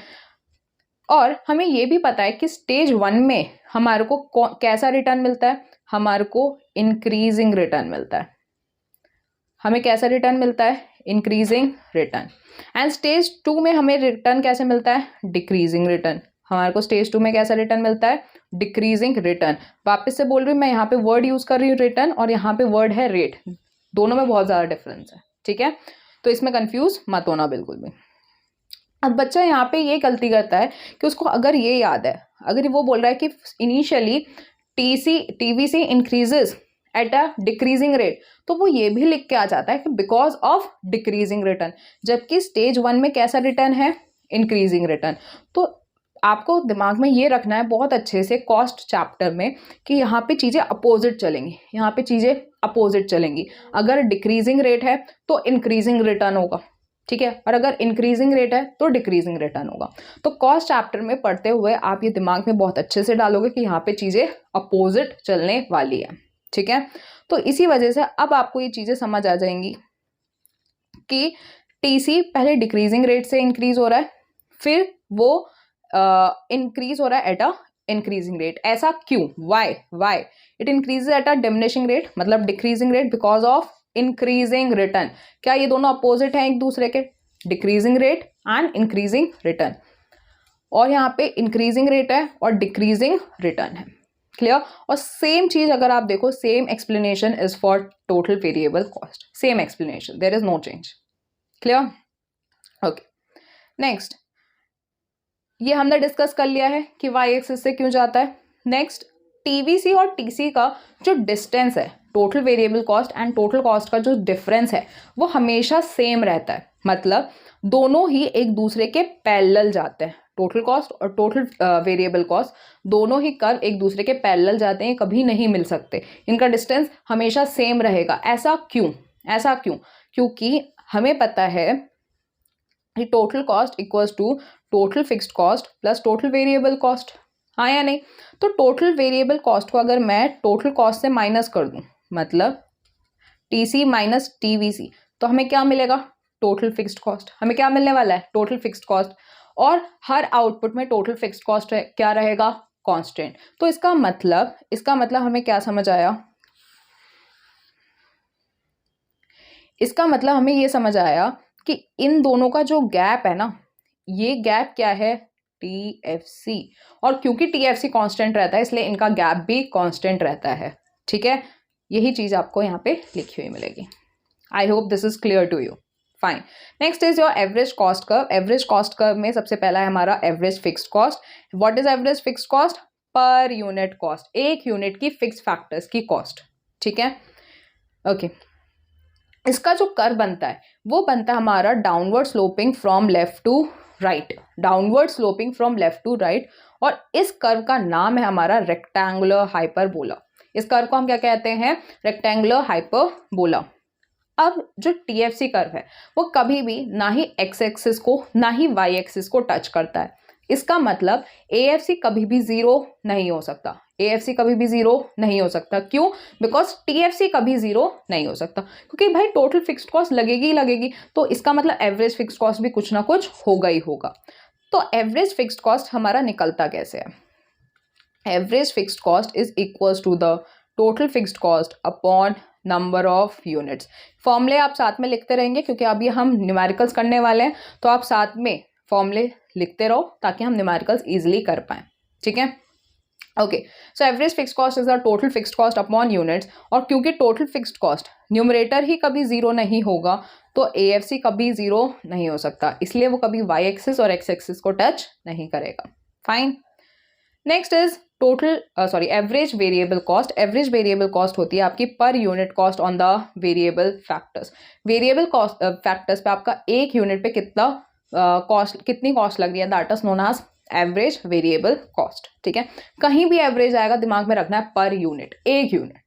और हमें ये भी पता है कि स्टेज 1 में हमारे को कैसा रिटर्न मिलता है? हमारे को इंक्रीजिंग रिटर्न मिलता है। हमें कैसा रिटर्न मिलता है? Increasing return. एंड स्टेज 2 में हमें रिटर्न कैसे मिलता है? Decreasing return. हमारे को स्टेज 2 में कैसा रिटर्न मिलता है? Decreasing return. वापस से बोल रही हूँ, मैं यहाँ पे वर्ड यूज कर रही हूँ रिटर्न, और यहाँ पे वर्ड है रेट, दोनों में बहुत ज़्यादा डिफरेंस है। ठीक है, तो इसमें कंफ्यूज मत होना बिल्कुल भी। अब बच्चा यहाँ पे ये गलती करता है कि उसको अगर ये याद है, अगर वो बोल रहा है कि initially TVC increases at a decreasing rate, तो वो ये भी लिख के आ जाता है कि बिकॉज ऑफ डिक्रीजिंग रिटर्न, जबकि स्टेज 1 में कैसा रिटर्न है? Increasing return. तो आपको दिमाग में ये रखना है बहुत अच्छे से कॉस्ट चैप्टर में कि यहाँ पे चीज़ें अपोजिट चलेंगी, अगर डिक्रीजिंग रेट है तो इंक्रीजिंग रिटर्न होगा। ठीक है, और अगर इंक्रीजिंग रेट है तो डिक्रीजिंग रिटर्न होगा। तो कॉस्ट चैप्टर में पढ़ते हुए आप ये दिमाग में बहुत अच्छे से डालोगे कि यहाँ पे चीज़ें अपोजिट चलने वाली है। ठीक है, तो इसी वजह से अब आपको ये चीज़ें समझ आ जाएंगी कि TC पहले डिक्रीजिंग रेट से इंक्रीज हो रहा है, फिर वो इंक्रीज हो रहा है एट अ इंक्रीजिंग रेट। ऐसा क्यों? Why it increases at a diminishing rate, मतलब decreasing rate, because of increasing return. क्या ये दोनों अपोजिट हैं एक दूसरे के? Decreasing rate and increasing return. और यहाँ पे इंक्रीजिंग रेट है और डिक्रीजिंग रिटर्न है। क्लियर? और सेम चीज अगर आप देखो, same explanation is for total variable cost, same explanation, there is no change. Clear? Okay, next, ये हमने डिस्कस कर लिया है कि वाई एक्सिस से क्यों जाता है। नेक्स्ट, टीवीसी और टीसी का जो डिस्टेंस है, total variable cost and total cost का जो डिफरेंस है वो हमेशा सेम रहता है, मतलब दोनों ही एक दूसरे के पैरेलल जाते हैं। टोटल कॉस्ट और टोटल वेरिएबल कॉस्ट दोनों ही कर्व एक दूसरे के पैरेलल जाते हैं, कभी नहीं मिल सकते, इनका डिस्टेंस हमेशा सेम रहेगा। ऐसा क्यों? ऐसा क्यों? क्योंकि हमें पता है कि total cost equals to total fixed cost plus total variable cost, हाँ या नहीं? तो टोटल वेरिएबल कॉस्ट को अगर मैं टोटल कॉस्ट से माइनस कर दूं, मतलब टीसी माइनस टीवीसी, तो हमें क्या मिलेगा? Total fixed cost. हमें क्या मिलने वाला है? Total fixed cost. और हर आउटपुट में टोटल फिक्स्ड कॉस्ट क्या रहेगा? कांस्टेंट। तो इसका मतलब हमें क्या समझ आया? इसका मतलब हमें ये समझ आया कि इन दोनों का जो गैप है ना, ये गैप क्या है? टीएफसी। और क्योंकि टीएफसी कांस्टेंट रहता है इसलिए इनका गैप भी कांस्टेंट रहता है। ठीक है, यही चीज आपको यहाँ पे लिखी हुई मिलेगी। I hope this is clear to you. Fine, next is your average cost curve. Average cost curve में सबसे पहला है हमारा average fixed cost. What is average fixed cost? Per unit cost, एक यूनिट की फिक्स फैक्टर्स की cost. ठीक है, ओके। इसका जो कर्व बनता है वो बनता है हमारा downward sloping from left to right, downward sloping from left to right. और इस कर्व का नाम है हमारा रेक्टेंगुलर हाइपरबोला। इस कर्व को हम क्या कहते हैं? Rectangular hyperbola. अब जो टीएफसी कर्व है वो कभी भी ना ही एक्स एक्सिस को ना ही वाई एक्सिस को टच करता है। इसका मतलब एएफसी कभी भी जीरो नहीं हो सकता। एएफसी कभी भी जीरो नहीं हो सकता। क्यों? बिकॉज टीएफसी कभी जीरो नहीं हो सकता, क्योंकि भाई टोटल फिक्स्ड कॉस्ट लगेगी ही लगेगी, तो इसका मतलब एवरेज फिक्स्ड कॉस्ट भी कुछ ना कुछ होगा ही होगा। तो एवरेज फिक्स्ड कॉस्ट हमारा निकलता कैसे है? Average fixed cost is equals to the total fixed cost upon number of units. फॉर्मूले आप साथ में लिखते रहेंगे क्योंकि अभी हम न्यूमेरिकल्स करने वाले हैं, तो आप साथ में फॉर्मूले लिखते रहो ताकि हम न्यूमेरिकल्स इजीली कर पाएं। ठीक है, okay. So average fixed cost is the total fixed cost upon units. और क्योंकि टोटल फिक्स्ड कॉस्ट न्यूमरेटर ही कभी जीरो नहीं होगा, तो एएफसी कभी जीरो नहीं हो सकता, इसलिए वो कभी वाई एक्सिस और एक्स एक्सिस को टच नहीं करेगा। Fine, next is total average variable cost. Average variable cost होती है आपकी पर unit cost on the variable factors. Variable cost factors पे आपका एक यूनिट पे कितना कितनी कॉस्ट लग रही है, that is known as average variable cost. ठीक है, कहीं भी एवरेज आएगा दिमाग में रखना है पर यूनिट, एक यूनिट।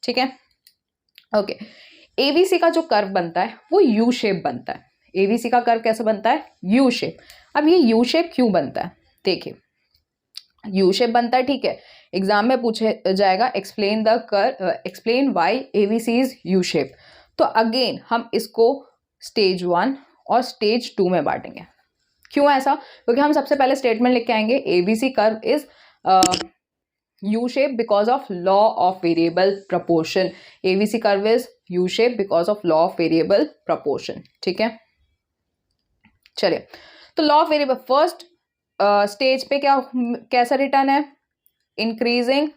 ठीक है, ओके। एवीसी का जो कर्व बनता है वो यू शेप बनता है। एवीसी का कर्व कैसे बनता है? U shape. अब ये यू शेप क्यों बनता है? देखिए, यू शेप बनता है, ठीक है, एग्जाम में पूछे जाएगा explain the curve, explain why AVC is U shape. तो अगेन हम इसको स्टेज 1 और स्टेज 2 में बांटेंगे। क्यों ऐसा? क्योंकि हम सबसे पहले स्टेटमेंट लिख के आएंगे ABC curve is U shape because of law of variable proportion. ABC curve is U shape because of law of variable proportion. ठीक है, चलिए, तो law of variable first stage पे क्या कैसा रिटर्न है? Increasing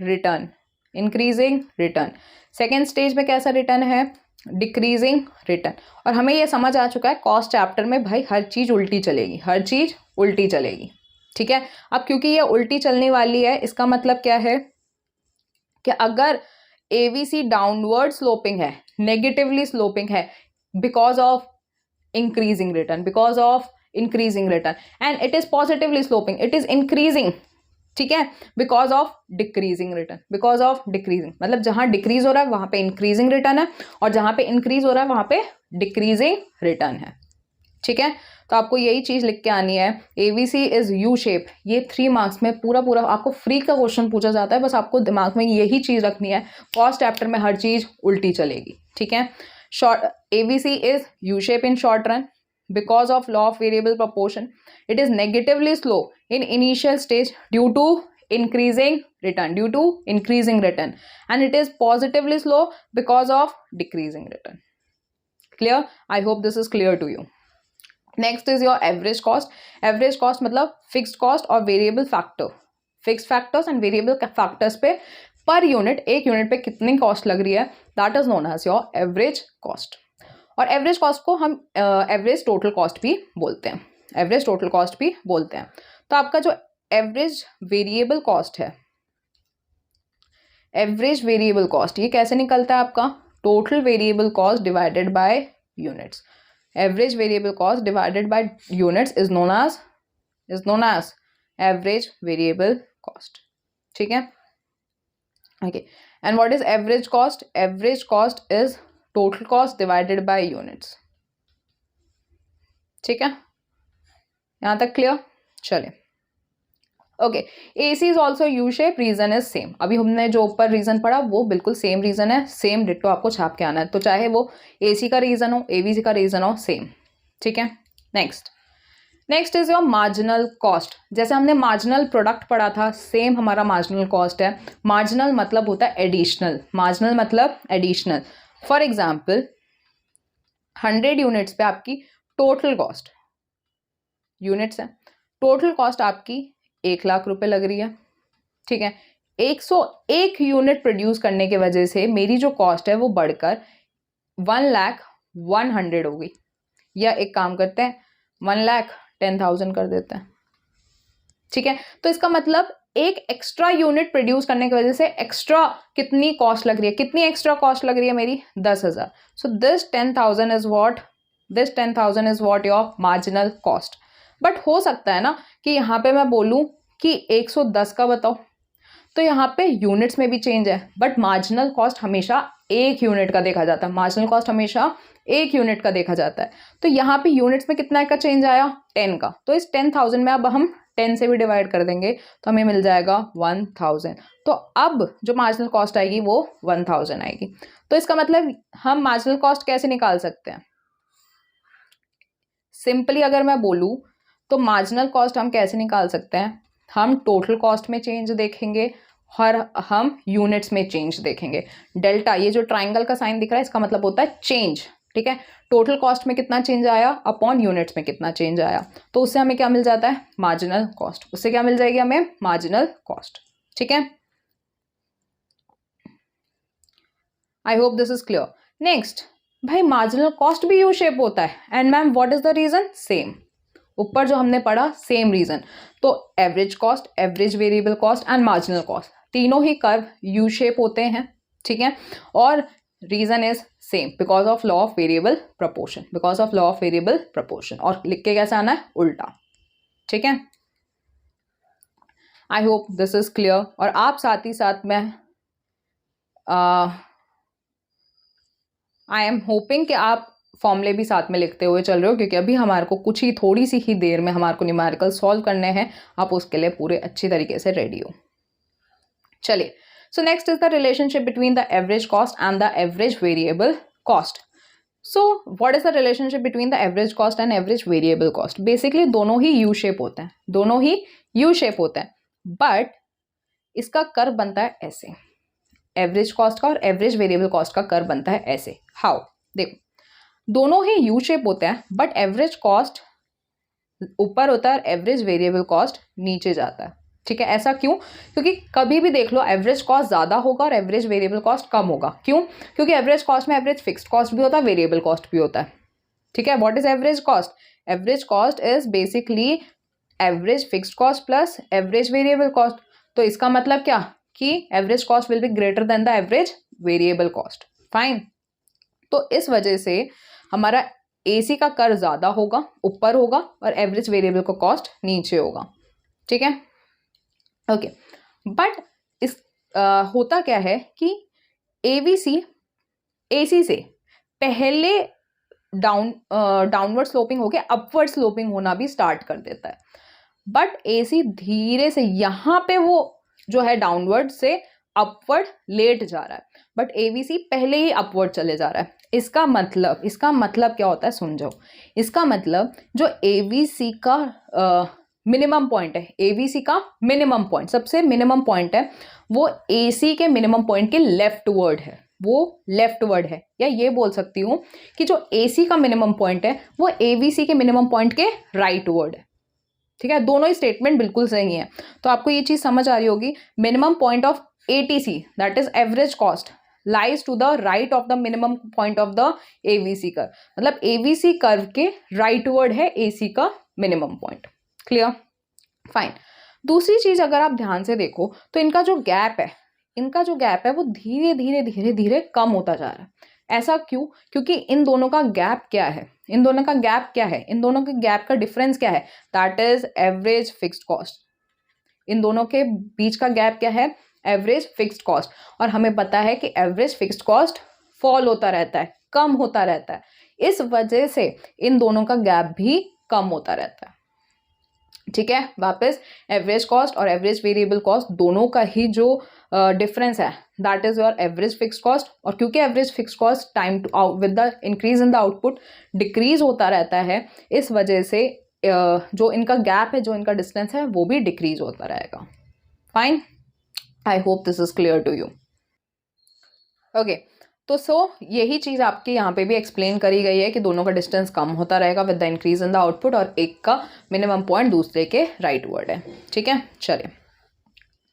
return, increasing return. Second stage में कैसा रिटर्न है? Decreasing return. और हमें ये समझ आ चुका है कॉस्ट चैप्टर में भाई हर चीज उल्टी चलेगी, हर चीज उल्टी चलेगी। ठीक है, अब क्योंकि ये उल्टी चलने वाली है, इसका मतलब क्या है कि अगर एवीसी डाउनवर्ड स्लोपिंग है, नेगेटिवली स्लोपिंग है because of increasing return, because of increasing return, and it is positively sloping, it is increasing, ठीक है, because of decreasing return, because of decreasing, मतलब जहां डिक्रीज हो रहा है वहां पे इंक्रीजिंग रिटर्न है और जहां पे इंक्रीज हो रहा है वहां पे डिक्रीजिंग रिटर्न है। ठीक है, तो आपको यही चीज लिख के आनी है, एवीसी इज यू शेप। ये 3 मार्क्स में पूरा पूरा आपको फ्री का क्वेश्चन पूछा जाता है, बस आपको दिमाग में यही चीज रखनी है, कॉस्ट चैप्टर में हर चीज उल्टी चलेगी। ठीक है, short AVC is U shape in short run, because of law of variable proportion. It is negatively slow in initial stage due to increasing return, and it is positively slow because of decreasing return. Clear? I hope this is clear to you. Next is your average cost. Average cost मतलब fixed cost और variable factor. Fixed factors and variable factors पे per unit, एक unit पे कितनी cost लग रही है, that is known as your average cost. और एवरेज कॉस्ट को हम एवरेज टोटल कॉस्ट भी बोलते हैं. एवरेज टोटल कॉस्ट भी बोलते हैं. तो आपका जो एवरेज वेरिएबल कॉस्ट है, एवरेज वेरिएबल कॉस्ट, ये कैसे निकलता है आपका? Total variable cost divided by units. Average variable cost divided by units is known as average variable cost. ठीक है. Okay, and what is average cost? Average cost is total cost divided by units. ठीक है, यहाँ तक clear? चलिए. Okay, AC is also U shape. Reason is same. अभी हमने जो ऊपर रीजन पढ़ा वो बिल्कुल सेम रीजन है, सेम डिट्टो आपको छाप के आना है. तो चाहे वो AC का रीजन हो, ABC का रीजन हो, सेम. ठीक है. Next is your marginal cost. जैसे हमने मार्जिनल प्रोडक्ट पढ़ा था, सेम हमारा मार्जिनल कॉस्ट है. मार्जिनल मतलब होता है एडिशनल. मार्जिनल मतलब एडिशनल. फॉर एग्जाम्पल 100 यूनिट्स पे आपकी टोटल कॉस्ट, यूनिट्स है, टोटल कॉस्ट आपकी 1 लाख रुपए लग रही है. ठीक है. 101 यूनिट प्रोड्यूस करने की वजह से मेरी जो कॉस्ट है वो बढ़कर 1,100,000 होगी. या एक काम करते हैं, 1,10,000 कर देते हैं. ठीक है. तो इसका मतलब एक एक्स्ट्रा यूनिट प्रोड्यूस करने की वजह से एक्स्ट्रा कितनी कॉस्ट लग रही है? कितनी एक्स्ट्रा कॉस्ट लग रही है मेरी? 10,000. So this 10,000 is what your marginal cost. But हो सकता है ना कि यहाँ पे मैं बोलूँ कि 110 का बताओ, तो यहाँ पे यूनिट्स में भी चेंज है, बट मार्जिनल कॉस्ट हमेशा एक यूनिट का देखा जाता है. मार्जिनल कॉस्ट हमेशा एक यूनिट का देखा जाता है. तो यहाँ पे यूनिट्स में कितना का चेंज आया? 10 का. तो इस 10,000 में अब हम 10 से भी डिवाइड कर देंगे तो हमें मिल जाएगा 1,000. तो अब जो मार्जिनल कॉस्ट आएगी वो 1,000 आएगी. तो इसका मतलब हम मार्जिनल कॉस्ट कैसे निकाल सकते हैं? सिंपली अगर मैं बोलूँ तो मार्जिनल कॉस्ट हम कैसे निकाल सकते हैं? हम टोटल कॉस्ट में चेंज देखेंगे और हम यूनिट्स में चेंज देखेंगे. डेल्टा, ये जो ट्राइंगल का साइन दिख रहा है, इसका मतलब होता है चेंज. ठीक है. टोटल कॉस्ट में कितना चेंज आया अपॉन यूनिट्स में कितना चेंज आया, तो उससे हमें क्या मिल जाता है? Marginal cost. उससे क्या मिल जाएगी हमें? Marginal cost. ठीक है. I hope this is clear. Next, भाई मार्जिनल कॉस्ट भी यू शेप होता है. And ma'am what is the reason? Same. ऊपर जो हमने पढ़ा सेम रीजन. तो average cost, average variable cost and marginal cost, तीनों ही कर्व यू शेप होते हैं. ठीक है. और reason is same, because of law of variable proportion. Because of law of variable proportion. और लिख के कैसे आना है? उल्टा. ठीक है. I hope this is clear. और आप साथ ही साथ में आई एम होपिंग कि आप फॉर्मूले भी साथ में लिखते हुए चल रहे हो, क्योंकि अभी हमारे को कुछ ही थोड़ी सी ही देर में हमारे को न्यूमेरिकल सॉल्व करने हैं. आप उसके लिए पूरे अच्छी तरीके से रेडी हो. चलिए. So next is the relationship between the average cost and the average variable cost. So what is the relationship between the average cost and average variable cost? Basically दोनों ही U shape होते हैं, दोनों ही U shape होते हैं, but इसका curve बनता है ऐसे. एवरेज कॉस्ट का और एवरेज वेरिएबल कॉस्ट का कर्व बनता है ऐसे. हाउ? देखो, दोनों ही U shape होते हैं, बट एवरेज कॉस्ट ऊपर होता है और एवरेज वेरिएबल कॉस्ट नीचे जाता है. ठीक है. ऐसा क्यों? क्योंकि कभी भी देख लो एवरेज कॉस्ट ज़्यादा होगा और एवरेज वेरिएबल कॉस्ट कम होगा. क्यों? क्योंकि एवरेज कॉस्ट में एवरेज फिक्स्ड कॉस्ट भी होता है, वेरिएबल कॉस्ट भी होता है. ठीक है. What is average cost? Average cost is basically average fixed cost plus average variable cost. तो इसका मतलब क्या कि average cost will be greater than the average variable cost. Fine. तो इस वजह से हमारा AC का कर्व ज़्यादा होगा, ऊपर होगा, और एवरेज वेरिएबल का कॉस्ट नीचे होगा. ठीक है. ओके. बट इस होता क्या है कि AC से पहले डाउनवर्ड स्लोपिंग होके अपवर्ड स्लोपिंग होना भी स्टार्ट कर देता है. बट AC धीरे से यहाँ पे वो जो है डाउनवर्ड से अपवर्ड लेट जा रहा है, बट ABC पहले ही अपवर्ड चले जा रहा है. इसका मतलब क्या होता है, सुन जाओ। इसका मतलब जो एवीसी का मिनिमम पॉइंट है, एवीसी का मिनिमम पॉइंट, सबसे मिनिमम पॉइंट है, वो एसी के मिनिमम पॉइंट के लेफ्ट वर्ड है, वो लेफ्ट वर्ड है। या ये बोल सकती हूँ कि जो एसी का मिनिमम पॉइंट है वो एवीसी के मिनिमम पॉइंट के राइट वर्ड है। ठीक है, दोनों ही स्टेटमेंट बिल्कुल सही है। तो आपको ये चीज समझ आ रही होगी, minimum point of ATC that is average cost lies to the right of the minimum point of the AVC curve, मतलब एवीसी कर्व के राइट वर्ड है एसी का मिनिमम पॉइंट। Clear, fine. दूसरी चीज अगर आप ध्यान से देखो तो इनका जो गैप है वो धीरे धीरे धीरे धीरे कम होता जा रहा है। ऐसा क्यों? क्योंकि इन दोनों का गैप क्या है, इन दोनों के गैप का डिफरेंस क्या है, that is average fixed cost. इन दोनों के बीच का गैप क्या है, एवरेज फिक्स्ड कॉस्ट। और हमें पता है कि एवरेज फिक्स्ड कॉस्ट फॉल होता रहता है, कम होता रहता है, इस वजह से इन दोनों का गैप भी कम होता रहता है। ठीक है, वापस एवरेज कॉस्ट और एवरेज वेरिएबल कॉस्ट दोनों का ही जो डिफरेंस है that is your average fixed cost. और क्योंकि average fixed cost time to out with the increase in the output decrease होता रहता है, इस वजह से जो इनका गैप है, जो इनका डिस्टेंस है, वो भी डिक्रीज होता रहेगा। Fine, I hope this is clear to you. Okay, तो यही चीज़ आपके यहाँ पे भी एक्सप्लेन करी गई है कि दोनों का डिस्टेंस कम होता रहेगा with the increase in the output, और एक का मिनिमम पॉइंट दूसरे के राइट वर्ड है। ठीक है, चलिए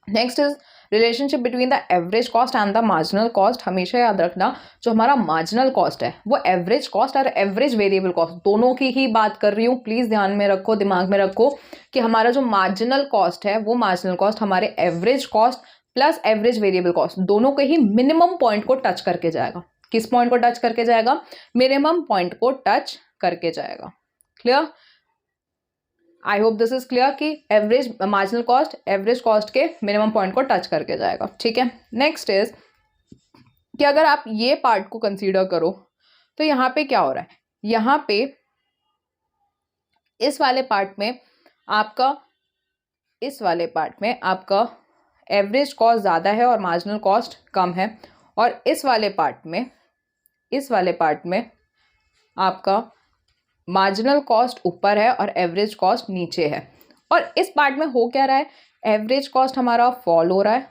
next is relationship between the average cost and the marginal cost. हमेशा याद रखना, जो हमारा मार्जिनल कॉस्ट है वो एवरेज कॉस्ट और एवरेज वेरिएबल कॉस्ट दोनों की ही बात कर रही हूँ। प्लीज़ ध्यान में रखो, दिमाग में रखो कि हमारा जो मार्जिनल कॉस्ट है वो मार्जिनल कॉस्ट हमारे average cost plus average variable cost दोनों के ही मिनिमम पॉइंट को टच करके जाएगा। किस पॉइंट को टच करके जाएगा? मिनिमम पॉइंट को टच करके जाएगा। Clear, I hope this is clear कि average marginal cost average cost के मिनिमम पॉइंट को टच करके जाएगा। ठीक है, नेक्स्ट इज कि अगर आप ये पार्ट को कंसीडर करो तो यहाँ पे क्या हो रहा है, यहाँ पे इस वाले पार्ट में आपका एवरेज कॉस्ट ज़्यादा है और मार्जिनल कॉस्ट कम है, और इस वाले पार्ट में आपका मार्जिनल कॉस्ट ऊपर है और एवरेज कॉस्ट नीचे है। और इस पार्ट में हो क्या रहा है, एवरेज कॉस्ट हमारा फॉल हो रहा है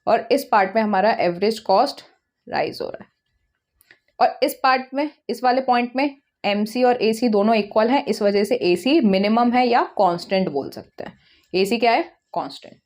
और इस पार्ट में हमारा एवरेज कॉस्ट राइज हो रहा है। और इस पार्ट में, इस वाले पॉइंट में एमसी और एसी दोनों इक्वल हैं, इस वजह से एसी मिनिमम है या कांस्टेंट बोल सकते हैं। एसी क्या है? कांस्टेंट।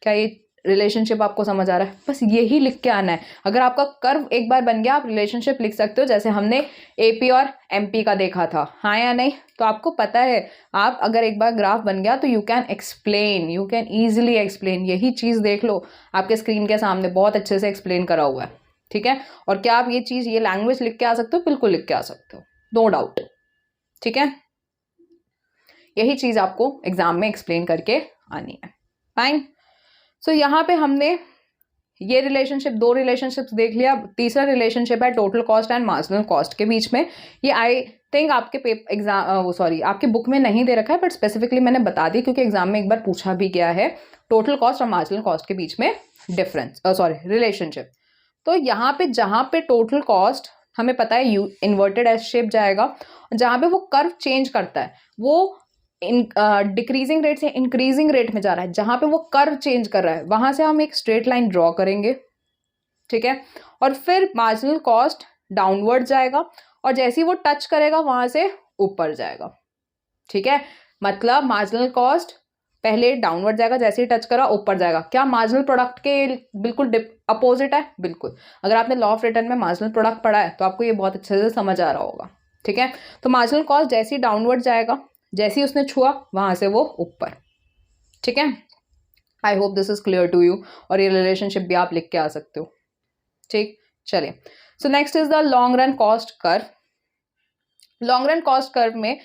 क्या ये रिलेशनशिप आपको समझ आ रहा है? बस यही लिख के आना है। अगर आपका कर्व एक बार बन गया, आप रिलेशनशिप लिख सकते हो, जैसे हमने एपी और एमपी का देखा था, हाँ या नहीं? तो आपको पता है, आप अगर एक बार ग्राफ बन गया तो यू कैन ईजिली एक्सप्लेन। यही चीज़ देख लो, आपके स्क्रीन के सामने बहुत अच्छे से एक्सप्लेन करा हुआ है। ठीक है, और क्या आप ये लैंग्वेज लिख के आ सकते हो? बिल्कुल लिख के आ सकते हो, नो डाउट। ठीक है, यही चीज़ आपको एग्जाम में एक्सप्लेन करके आनी है। फाइन, सो यहाँ पे हमने ये रिलेशनशिप, दो रिलेशनशिप्स देख लिया। तीसरा रिलेशनशिप है total cost and marginal cost के बीच में। ये आई थिंक आपके आपके बुक में नहीं दे रखा है, बट स्पेसिफिकली मैंने बता दी क्योंकि एग्जाम में एक बार पूछा भी गया है टोटल कॉस्ट और मार्जिनल कॉस्ट के बीच में रिलेशनशिप। तो यहाँ पे जहाँ पे टोटल कॉस्ट हमें पता है इन्वर्टेड एस शेप जाएगा, जहाँ पे वो कर्व चेंज करता है वो डिक्रीजिंग रेट से इंक्रीजिंग रेट में जा रहा है, जहां पे वो कर्व चेंज कर रहा है वहां से हम एक स्ट्रेट लाइन ड्रॉ करेंगे। ठीक है, और फिर मार्जिनल कॉस्ट डाउनवर्ड जाएगा और जैसे ही वो टच करेगा वहां से ऊपर जाएगा। ठीक है, मतलब मार्जिनल कॉस्ट पहले डाउनवर्ड जाएगा, जैसे ही टच करा ऊपर जाएगा। क्या मार्जिनल प्रोडक्ट के बिल्कुल अपोजिट है? बिल्कुल। अगर आपने लॉ ऑफ रिटर्न में मार्जिनल प्रोडक्ट पढ़ा है तो आपको ये बहुत अच्छे से समझ आ रहा होगा। ठीक है, तो मार्जिनल कॉस्ट जैसे ही डाउनवर्ड जाएगा, जैसे ही उसने छुआ वहां से वो ऊपर। ठीक है, I hope this is clear to you, और ये रिलेशनशिप भी आप लिख के आ सकते हो। ठीक, चलिए, so next is the long run cost curve. Long run cost curve में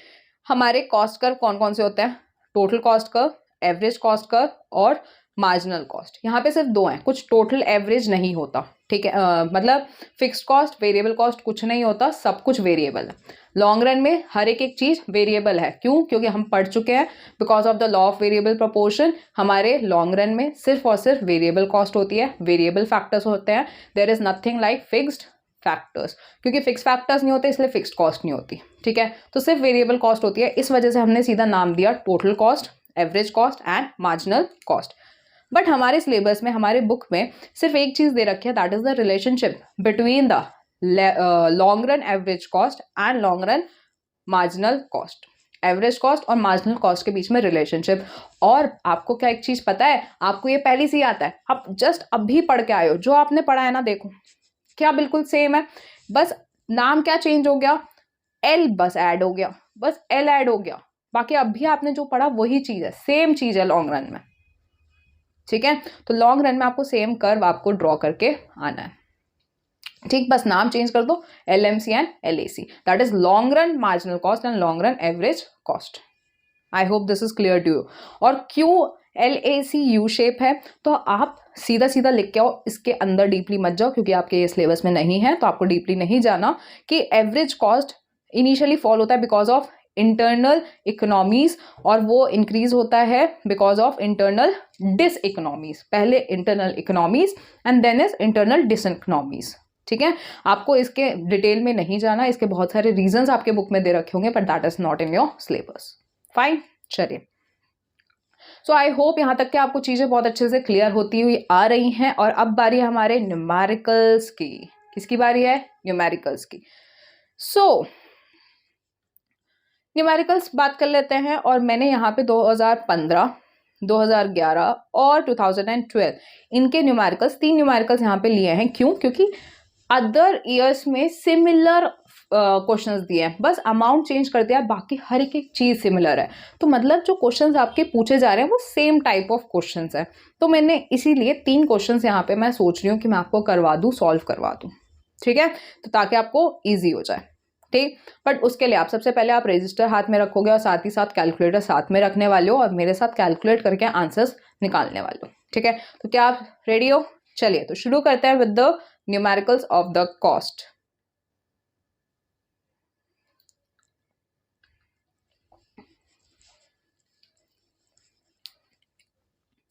हमारे कॉस्ट कर्व कौन कौन से होते हैं? Total cost curve, average cost curve और मार्जिनल कॉस्ट। यहाँ पे सिर्फ दो हैं, कुछ टोटल एवरेज नहीं होता। ठीक है, मतलब फिक्स्ड कॉस्ट वेरिएबल कॉस्ट कुछ नहीं होता, सब कुछ वेरिएबल है। लॉन्ग रन में हर एक चीज वेरिएबल है। क्यों? क्योंकि हम पढ़ चुके हैं because of the law of variable proportion, हमारे लॉन्ग रन में सिर्फ और सिर्फ वेरिएबल कॉस्ट होती है, वेरिएबल फैक्टर्स होते हैं। There is nothing like fixed factors, क्योंकि फिक्स फैक्टर्स नहीं होते इसलिए फिक्स्ड कॉस्ट नहीं होती, ठीक है। तो सिर्फ वेरिएबल कॉस्ट होती है, इस वजह से हमने सीधा नाम दिया total cost, average cost and marginal cost. But हमारे सिलेबस में, हमारे बुक में सिर्फ एक चीज दे रखी है, that is the relationship between the long run average cost and long run marginal cost. Average cost और मार्जिनल कॉस्ट के बीच में रिलेशनशिप। और आपको क्या एक चीज पता है, आपको ये पहले से ही आता है, आप जस्ट अभी पढ़ के आए हो, जो आपने पढ़ा है ना, देखो क्या बिल्कुल सेम है, बस नाम क्या चेंज हो गया, एल बस ऐड हो गया, बस एल ऐड हो गया, बाकी अभी आपने जो पढ़ा वही चीज है, सेम चीज है लॉन्ग रन में, ठीक है। तो लॉन्ग रन में आपको सेम कर्व आपको ड्रॉ करके आना है, ठीक, बस नाम चेंज कर दो, LMC and LAC, that is long run marginal cost and long run average cost. I hope this is clear to you. और क्यों LAC यू शेप है, तो आप सीधा सीधा लिख के आओ, इसके अंदर डीपली मत जाओ, क्योंकि आपके ये सिलेबस में नहीं है, तो आपको डीपली नहीं जाना कि एवरेज कॉस्ट इनिशियली फॉल होता है बिकॉज ऑफ इंटरनल इकोनॉमीज, और वो इंक्रीज होता है because of internal diseconomies. पहले internal economies and then is internal diseconomies, ठीक है। आपको इसके डिटेल में नहीं जाना, इसके बहुत सारे रीजंस आपके बुक में दे रखे होंगे, but that is not in your syllabus, fine. चलिए, सो आई होप यहाँ तक के आपको चीजें बहुत अच्छे से क्लियर होती हुई आ रही हैं। और अब बारी है हमारे न्यूमेरिकल्स की। किसकी बारी है? न्यूमेरिकल्स की। सो न्यूमेरिकल्स बात कर लेते हैं। और मैंने यहाँ पे 2015, 2011 और 2012 इनके न्यूमेरिकल्स, 3 न्यूमेरिकल्स यहाँ पे लिए हैं। क्यों? क्योंकि अदर ईयर्स में सिमिलर क्वेश्चंस दिए हैं, बस अमाउंट चेंज कर दिया है, बाकी हर एक चीज सिमिलर है। तो मतलब जो क्वेश्चंस आपके पूछे जा रहे हैं वो सेम टाइप ऑफ क्वेश्चंस है। तो मैंने इसीलिए 3 क्वेश्चंस यहाँ पे मैं सोच रही हूँ कि मैं आपको करवा दूँ, सॉल्व करवा दूँ, ठीक है, तो ताकि आपको ईजी हो जाए, ठीक। बट उसके लिए आप सबसे पहले आप रजिस्टर हाथ में रखोगे और साथ ही साथ कैलकुलेटर साथ में रखने वाले हो और मेरे साथ कैलकुलेट करके आंसर्स निकालने वाले हो, ठीक है। तो क्या आप रेडी हो? चलिए, तो शुरू करते हैं with the numericals of the cost.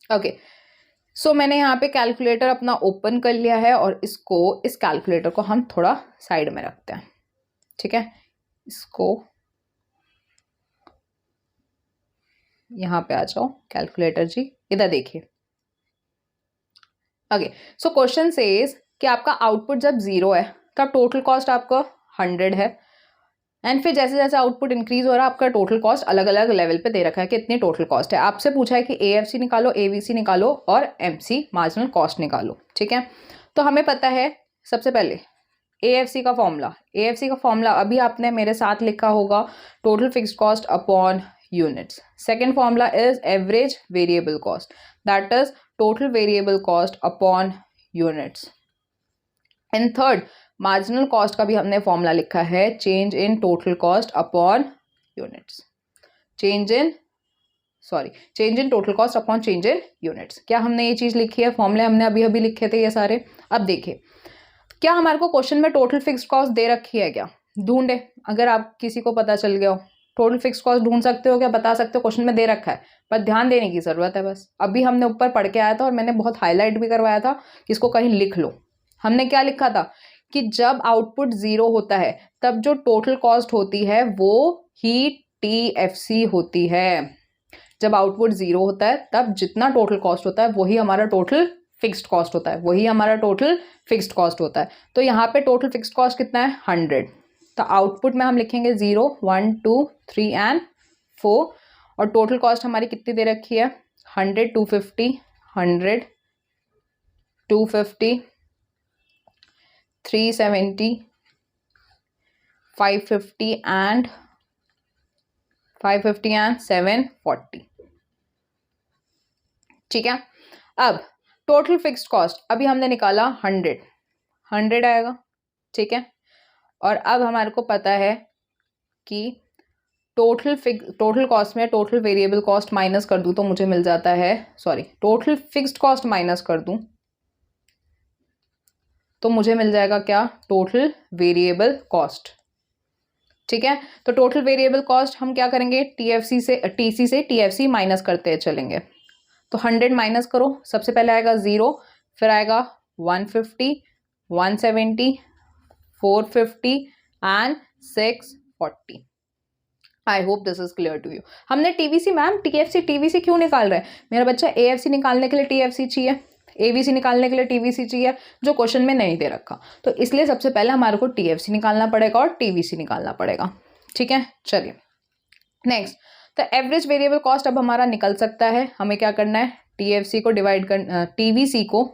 Okay, so मैंने यहाँ पे कैलकुलेटर अपना ओपन कर लिया है और इस कैलकुलेटर को हम थोड़ा साइड में रखते हैं, ठीक है। इसको यहाँ पे आ जाओ, कैलकुलेटर जी इधर देखिए। ओके, सो क्वेश्चन सेज कि आपका आउटपुट जब 0 है तब टोटल कॉस्ट आपका 100 है, एंड फिर जैसे जैसे आउटपुट इंक्रीज हो रहा है आपका टोटल कॉस्ट अलग अलग लेवल पे दे रखा है कि इतनी टोटल कॉस्ट है। आपसे पूछा है कि AFC निकालो, AVC निकालो और MC मार्जिनल कॉस्ट निकालो, ठीक है। तो हमें पता है सबसे पहले AFC का फॉर्मूला अभी आपने मेरे साथ लिखा होगा, total fixed cost upon units. Second formula is average variable cost, that is total variable cost upon units. And third, marginal cost का भी हमने फॉर्मूला लिखा है, change in total cost upon units, change in total cost upon change in units. क्या हमने ये चीज लिखी है? फॉर्मूले हमने अभी अभी लिखे थे ये सारे। अब देखिए, क्या हमारे को क्वेश्चन में टोटल फिक्स्ड कॉस्ट दे रखी है क्या? ढूंढे, अगर आप किसी को पता चल गया हो टोटल फिक्स्ड कॉस्ट ढूंढ सकते हो क्या? बता सकते हो, क्वेश्चन में दे रखा है, पर ध्यान देने की जरूरत है बस। अभी हमने ऊपर पढ़ के आया था और मैंने बहुत हाईलाइट भी करवाया था कि इसको कहीं लिख लो। हमने क्या लिखा था कि जब आउटपुट 0 होता है तब जो टोटल कॉस्ट होती है वो ही TFC होती है। जब आउटपुट 0 होता है तब जितना टोटल कॉस्ट होता है वही हमारा टोटल फिक्स्ड कॉस्ट होता है, तो यहाँ पे टोटल फिक्स्ड कॉस्ट कितना है? 100। तो आउटपुट में हम लिखेंगे 0, 1, 2, 3 एंड 4, और टोटल कॉस्ट हमारी कितनी दे रखी है? 100, 250, 100, 250, 370, 550 एंड 740, ठीक है। अब टोटल फिक्स्ड कॉस्ट अभी हमने निकाला 100 आएगा, ठीक है। और अब हमारे को पता है कि टोटल कॉस्ट में टोटल वेरिएबल कॉस्ट माइनस कर दूं तो मुझे मिल जाता है, टोटल फिक्स्ड कॉस्ट माइनस कर दूं तो मुझे मिल जाएगा क्या? टोटल वेरिएबल कॉस्ट, ठीक है। तो टोटल वेरिएबल कॉस्ट हम क्या करेंगे? TC से TFC माइनस करते चलेंगे। तो 100 माइनस करो, सबसे पहले आएगा 0, फिर आएगा 150, 170, 450 and 640। I hope this is clear to you. हमने टीवीसी, मैम टीएफसी टीवीसी क्यों निकाल रहे हैं? मेरा बच्चा एएफसी निकालने के लिए टीएफसी चाहिए, एवीसी निकालने के लिए टीवीसी चाहिए, जो क्वेश्चन में नहीं दे रखा। तो इसलिए सबसे पहले हमारे को टीएफसी निकालना पड़ेगा और टीवीसी निकालना पड़ेगा। ठीक है, चलिए नेक्स्ट। तो एवरेज वेरिएबल कॉस्ट अब हमारा निकल सकता है। हमें क्या करना है, टीएफसी को डिवाइड कर टीवीसी को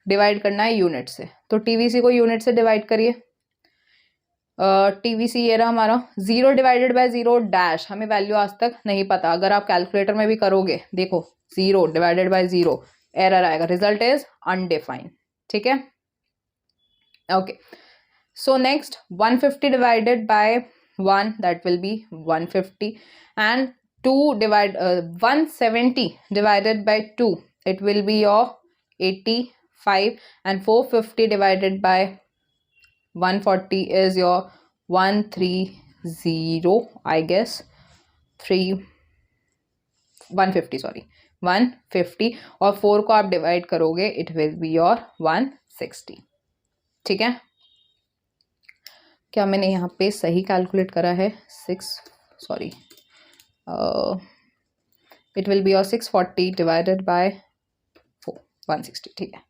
डिवाइड करना है यूनिट से। तो टीवीसी को यूनिट से डिवाइड करिए। टीवीसी ये रहा हमारा, 0 डिवाइडेड बाय 0 डैश, हमें वैल्यू आज तक नहीं पता। अगर आप कैलकुलेटर में भी करोगे, देखो 0 डिवाइडेड बाय 0 एरर आएगा, रिजल्ट इज अनडिफाइंड। ठीक है, okay. So next 150 divided by 1, that will B 150, and 170 divided by 2, it will be your 85, and 450 divided by 140 is your 130, I guess 150 sorry 150, और 4 को आप डिवाइड करोगे it will be your 160। ठीक है, क्या मैंने यहाँ पे सही कैलकुलेट करा है? It will be your 640 divided by 4, 160। ठीक है,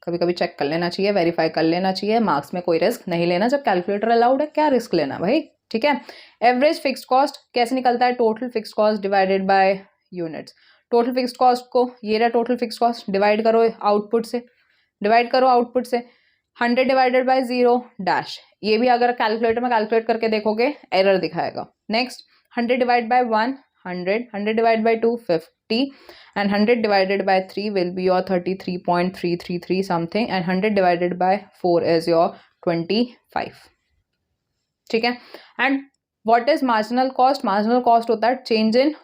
कभी कभी चेक कर लेना चाहिए, वेरीफाई कर लेना चाहिए। मार्क्स में कोई रिस्क नहीं लेना, जब कैलकुलेटर अलाउड है क्या रिस्क लेना भाई। ठीक है, एवरेज फिक्स्ड कॉस्ट कैसे निकलता है? Total fixed cost divided by units. Total fixed cost को, ये रहा टोटल फिक्स्ड कॉस्ट, डिवाइड करो आउटपुट से, 100 डिवाइडेड बाय 0 डैश। ये भी अगर कैलकुलेटर में कैलकुलेट करके देखोगे एरर दिखाएगा। Next 100 divide by 1 100 divide by 2 50, and 100 divided by 3 will be your 33.333 something, and 100 divided by 4 is your 25। ठीक है, and what is marginal cost? marginal cost होता है change in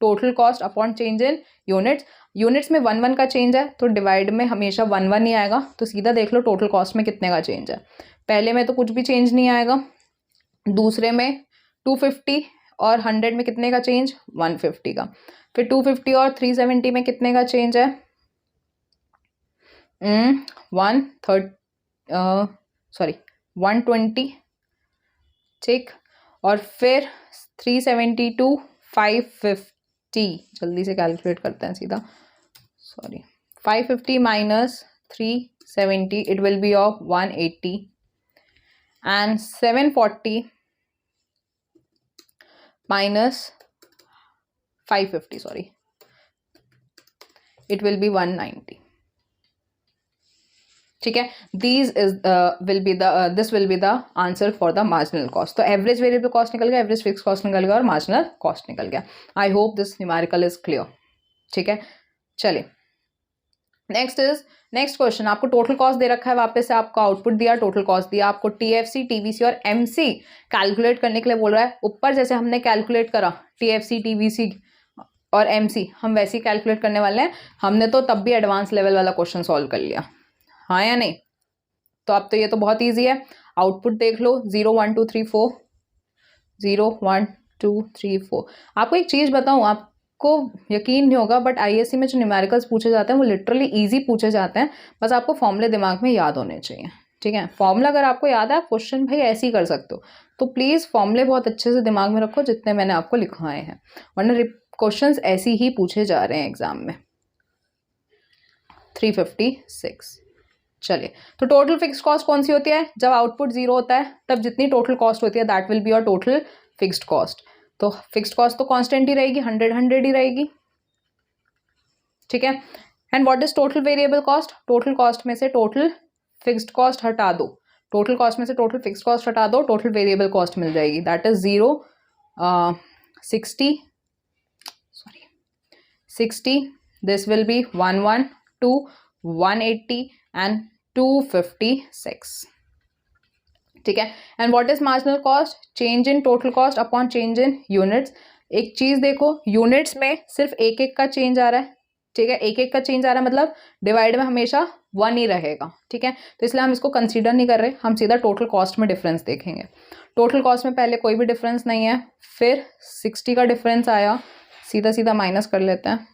total cost upon change in units। Units में 1 का change है तो divide में हमेशा 1 ही आएगा, तो सीधा देख लो टोटल कॉस्ट में कितने का चेंज है। पहले में तो कुछ भी चेंज नहीं आएगा, दूसरे में 250 और 100 में कितने का चेंज? 150 का। फिर 250 और 370 में कितने का चेंज है? 120। ठीक, और फिर 372 550, जल्दी से कैलकुलेट करते हैं सीधा, 550 minus 370 it will B of 180, and 740 minus 550 it will be 190। ठीक है, this will be the answer for the marginal cost। तो एवरेज वेरिएबल कॉस्ट निकल गया, एवरेज फिक्स कॉस्ट निकल गया और मार्जिनल कॉस्ट निकल गया। आई hope this numerical is clear. ठीक है, चलिए नेक्स्ट क्वेश्चन। आपको टोटल कॉस्ट दे रखा है, वापस से आपको आउटपुट दिया, टोटल कॉस्ट दिया आपको, टीएफसी टीवीसी और एमसी कैलकुलेट करने के लिए बोल रहा है। ऊपर जैसे हमने कैलकुलेट करा टीएफसी टीवीसी और एमसी, हम वैसे ही कैलकुलेट करने वाले हैं। हमने तो तब भी एडवांस लेवल वाला क्वेश्चन सॉल्व कर लिया, हाँ या नहीं? तो अब तो ये तो बहुत ईजी है। आउटपुट देख लो, 0 1 2 3 4, 0 1 2 3 4। आपको एक चीज़ बताऊँ, आपको यकीन नहीं होगा, बट आईएससी में जो न्यूमेरिकल्स पूछे जाते हैं वो लिटरली ईजी पूछे जाते हैं। बस आपको फॉर्मूले दिमाग में याद होने चाहिए। ठीक है, फॉर्मूला अगर आपको याद है, आप क्वेश्चन भाई ऐसे ही कर सकते हो। तो प्लीज़ फॉर्मूले बहुत अच्छे से दिमाग में रखो, जितने मैंने आपको लिखवाए हैं, वरना क्वेश्चंस ऐसे ही पूछे जा रहे हैं एग्जाम में। 356। चलिए, तो टोटल फिक्स्ड कॉस्ट कौन सी होती है? जब आउटपुट 0 होता है तब जितनी टोटल कॉस्ट होती है that will be your total fixed cost. तो फिक्स्ड कॉस्ट तो कांस्टेंट ही रहेगी, 100 ही रहेगी। ठीक है, and what is total variable cost? Total cost में से टोटल फिक्स्ड कॉस्ट हटा दो, टोटल कॉस्ट में से टोटल फिक्स्ड कॉस्ट हटा दो, टोटल वेरिएबल कॉस्ट मिल जाएगी, that is 60। This will be 112 180 and 256। ठीक है, and what is marginal cost? Change in total cost upon change in units. एक चीज देखो, यूनिट्स में सिर्फ एक का चेंज आ रहा है। ठीक है, एक का चेंज आ रहा है, मतलब डिवाइड में हमेशा 1 ही रहेगा। ठीक है, तो इसलिए हम इसको कंसीडर नहीं कर रहे, हम सीधा टोटल कॉस्ट में डिफरेंस देखेंगे। टोटल कॉस्ट में पहले कोई भी डिफरेंस नहीं है, फिर 60 का डिफरेंस आया, सीधा सीधा माइनस कर लेते हैं।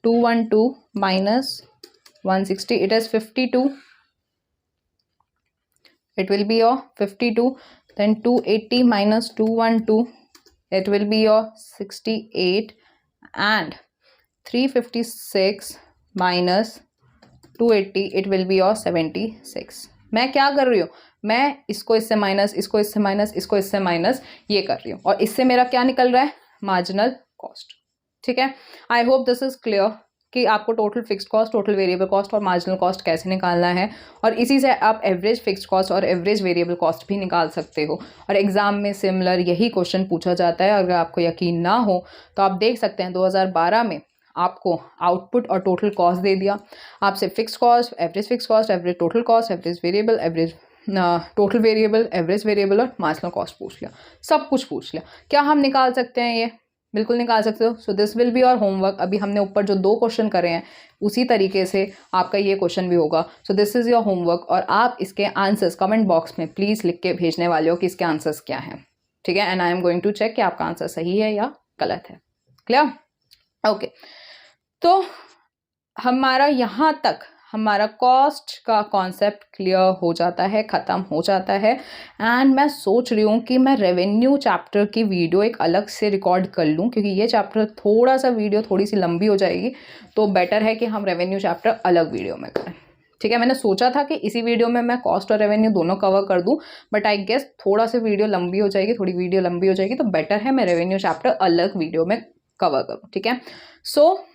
212 minus 160 it is 52। it will be your 52. Then 280 minus 212, it will be your 68. And 356 minus 280, it will be your 76. मैं क्या कर रही हूँ, मैं इसको इससे माइनस, इसको इससे माइनस, इसको इससे माइनस ये कर रही हूँ, और इससे मेरा क्या निकल रहा है, मार्जिनल कॉस्ट. ठीक है, I hope this is clear कि आपको total fixed cost, total variable cost और मार्जिनल कॉस्ट कैसे निकालना है, और इसी से आप एवरेज फिक्स्ड कॉस्ट और एवरेज वेरिएबल कॉस्ट भी निकाल सकते हो. और एग्जाम में सिमिलर यही क्वेश्चन पूछा जाता है. अगर आपको यकीन ना हो तो आप देख सकते हैं 2012 में आपको आउटपुट और टोटल कॉस्ट दे दिया, आपसे fixed cost, average total cost, average variable, average total variable, average variable और मार्जिनल कॉस्ट पूछ लिया, सब कुछ पूछ लिया. क्या हम निकाल सकते हैं ये? बिल्कुल निकाल सकते हो. So this will be your homework. अभी हमने ऊपर जो 2 क्वेश्चन करे हैं उसी तरीके से आपका ये क्वेश्चन भी होगा. So this is your homework, और आप इसके आंसर्स कमेंट बॉक्स में प्लीज़ लिख के भेजने वाले हो कि इसके आंसर्स क्या हैं. ठीक है, and I am going to check कि आपका आंसर सही है या गलत है. क्लियर? ओके, तो हमारा यहाँ तक हमारा कॉस्ट का कॉन्सेप्ट क्लियर हो जाता है, ख़त्म हो जाता है. एंड मैं सोच रही हूँ कि मैं रेवेन्यू चैप्टर की वीडियो एक अलग से रिकॉर्ड कर लूँ, क्योंकि ये चैप्टर थोड़ा सा वीडियो थोड़ी सी लंबी हो जाएगी, तो बेटर है कि हम रेवेन्यू चैप्टर अलग वीडियो में करें. ठीक है, मैंने सोचा था कि इसी वीडियो में मैं कॉस्ट और रेवेन्यू दोनों कवर कर दूं, बट आई गेस थोड़ा सा वीडियो लंबी हो जाएगी, थोड़ी वीडियो लंबी हो जाएगी, तो बेटर है मैं रेवेन्यू चैप्टर अलग वीडियो में कवर करूँ. ठीक है, सो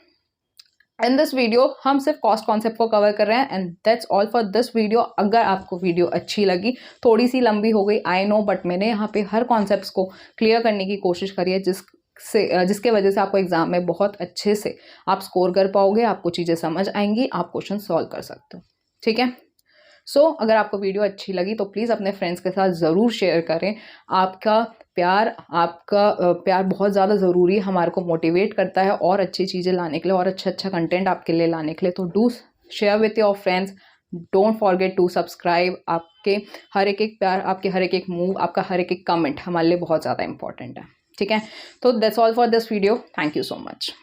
इन दिस वीडियो हम सिर्फ कॉस्ट कॉन्सेप्ट को कवर कर रहे हैं, and that's all for this video. अगर आपको वीडियो अच्छी लगी, थोड़ी सी लंबी हो गई आई नो, बट मैंने यहाँ पे हर कॉन्सेप्ट्स को क्लियर करने की कोशिश करी है, जिसके वजह से आपको एग्जाम में बहुत अच्छे से आप स्कोर कर पाओगे, आपको चीज़ें समझ आएंगी, आप क्वेश्चन सॉल्व कर सकते हो. ठीक है, सो अगर आपको वीडियो अच्छी लगी तो प्लीज़ अपने फ्रेंड्स के साथ ज़रूर शेयर करें. आपका प्यार बहुत ज़्यादा ज़रूरी है, हमारे को मोटिवेट करता है और अच्छी चीज़ें लाने के लिए, और अच्छा कंटेंट आपके लिए लाने के लिए. तो do share with your friends, don't forget to subscribe. आपके हर एक प्यार, आपके हर एक मूव, आपका हर एक कमेंट हमारे लिए बहुत ज़्यादा इंपॉर्टेंट है. ठीक है, तो that's all for this video. Thank you so much.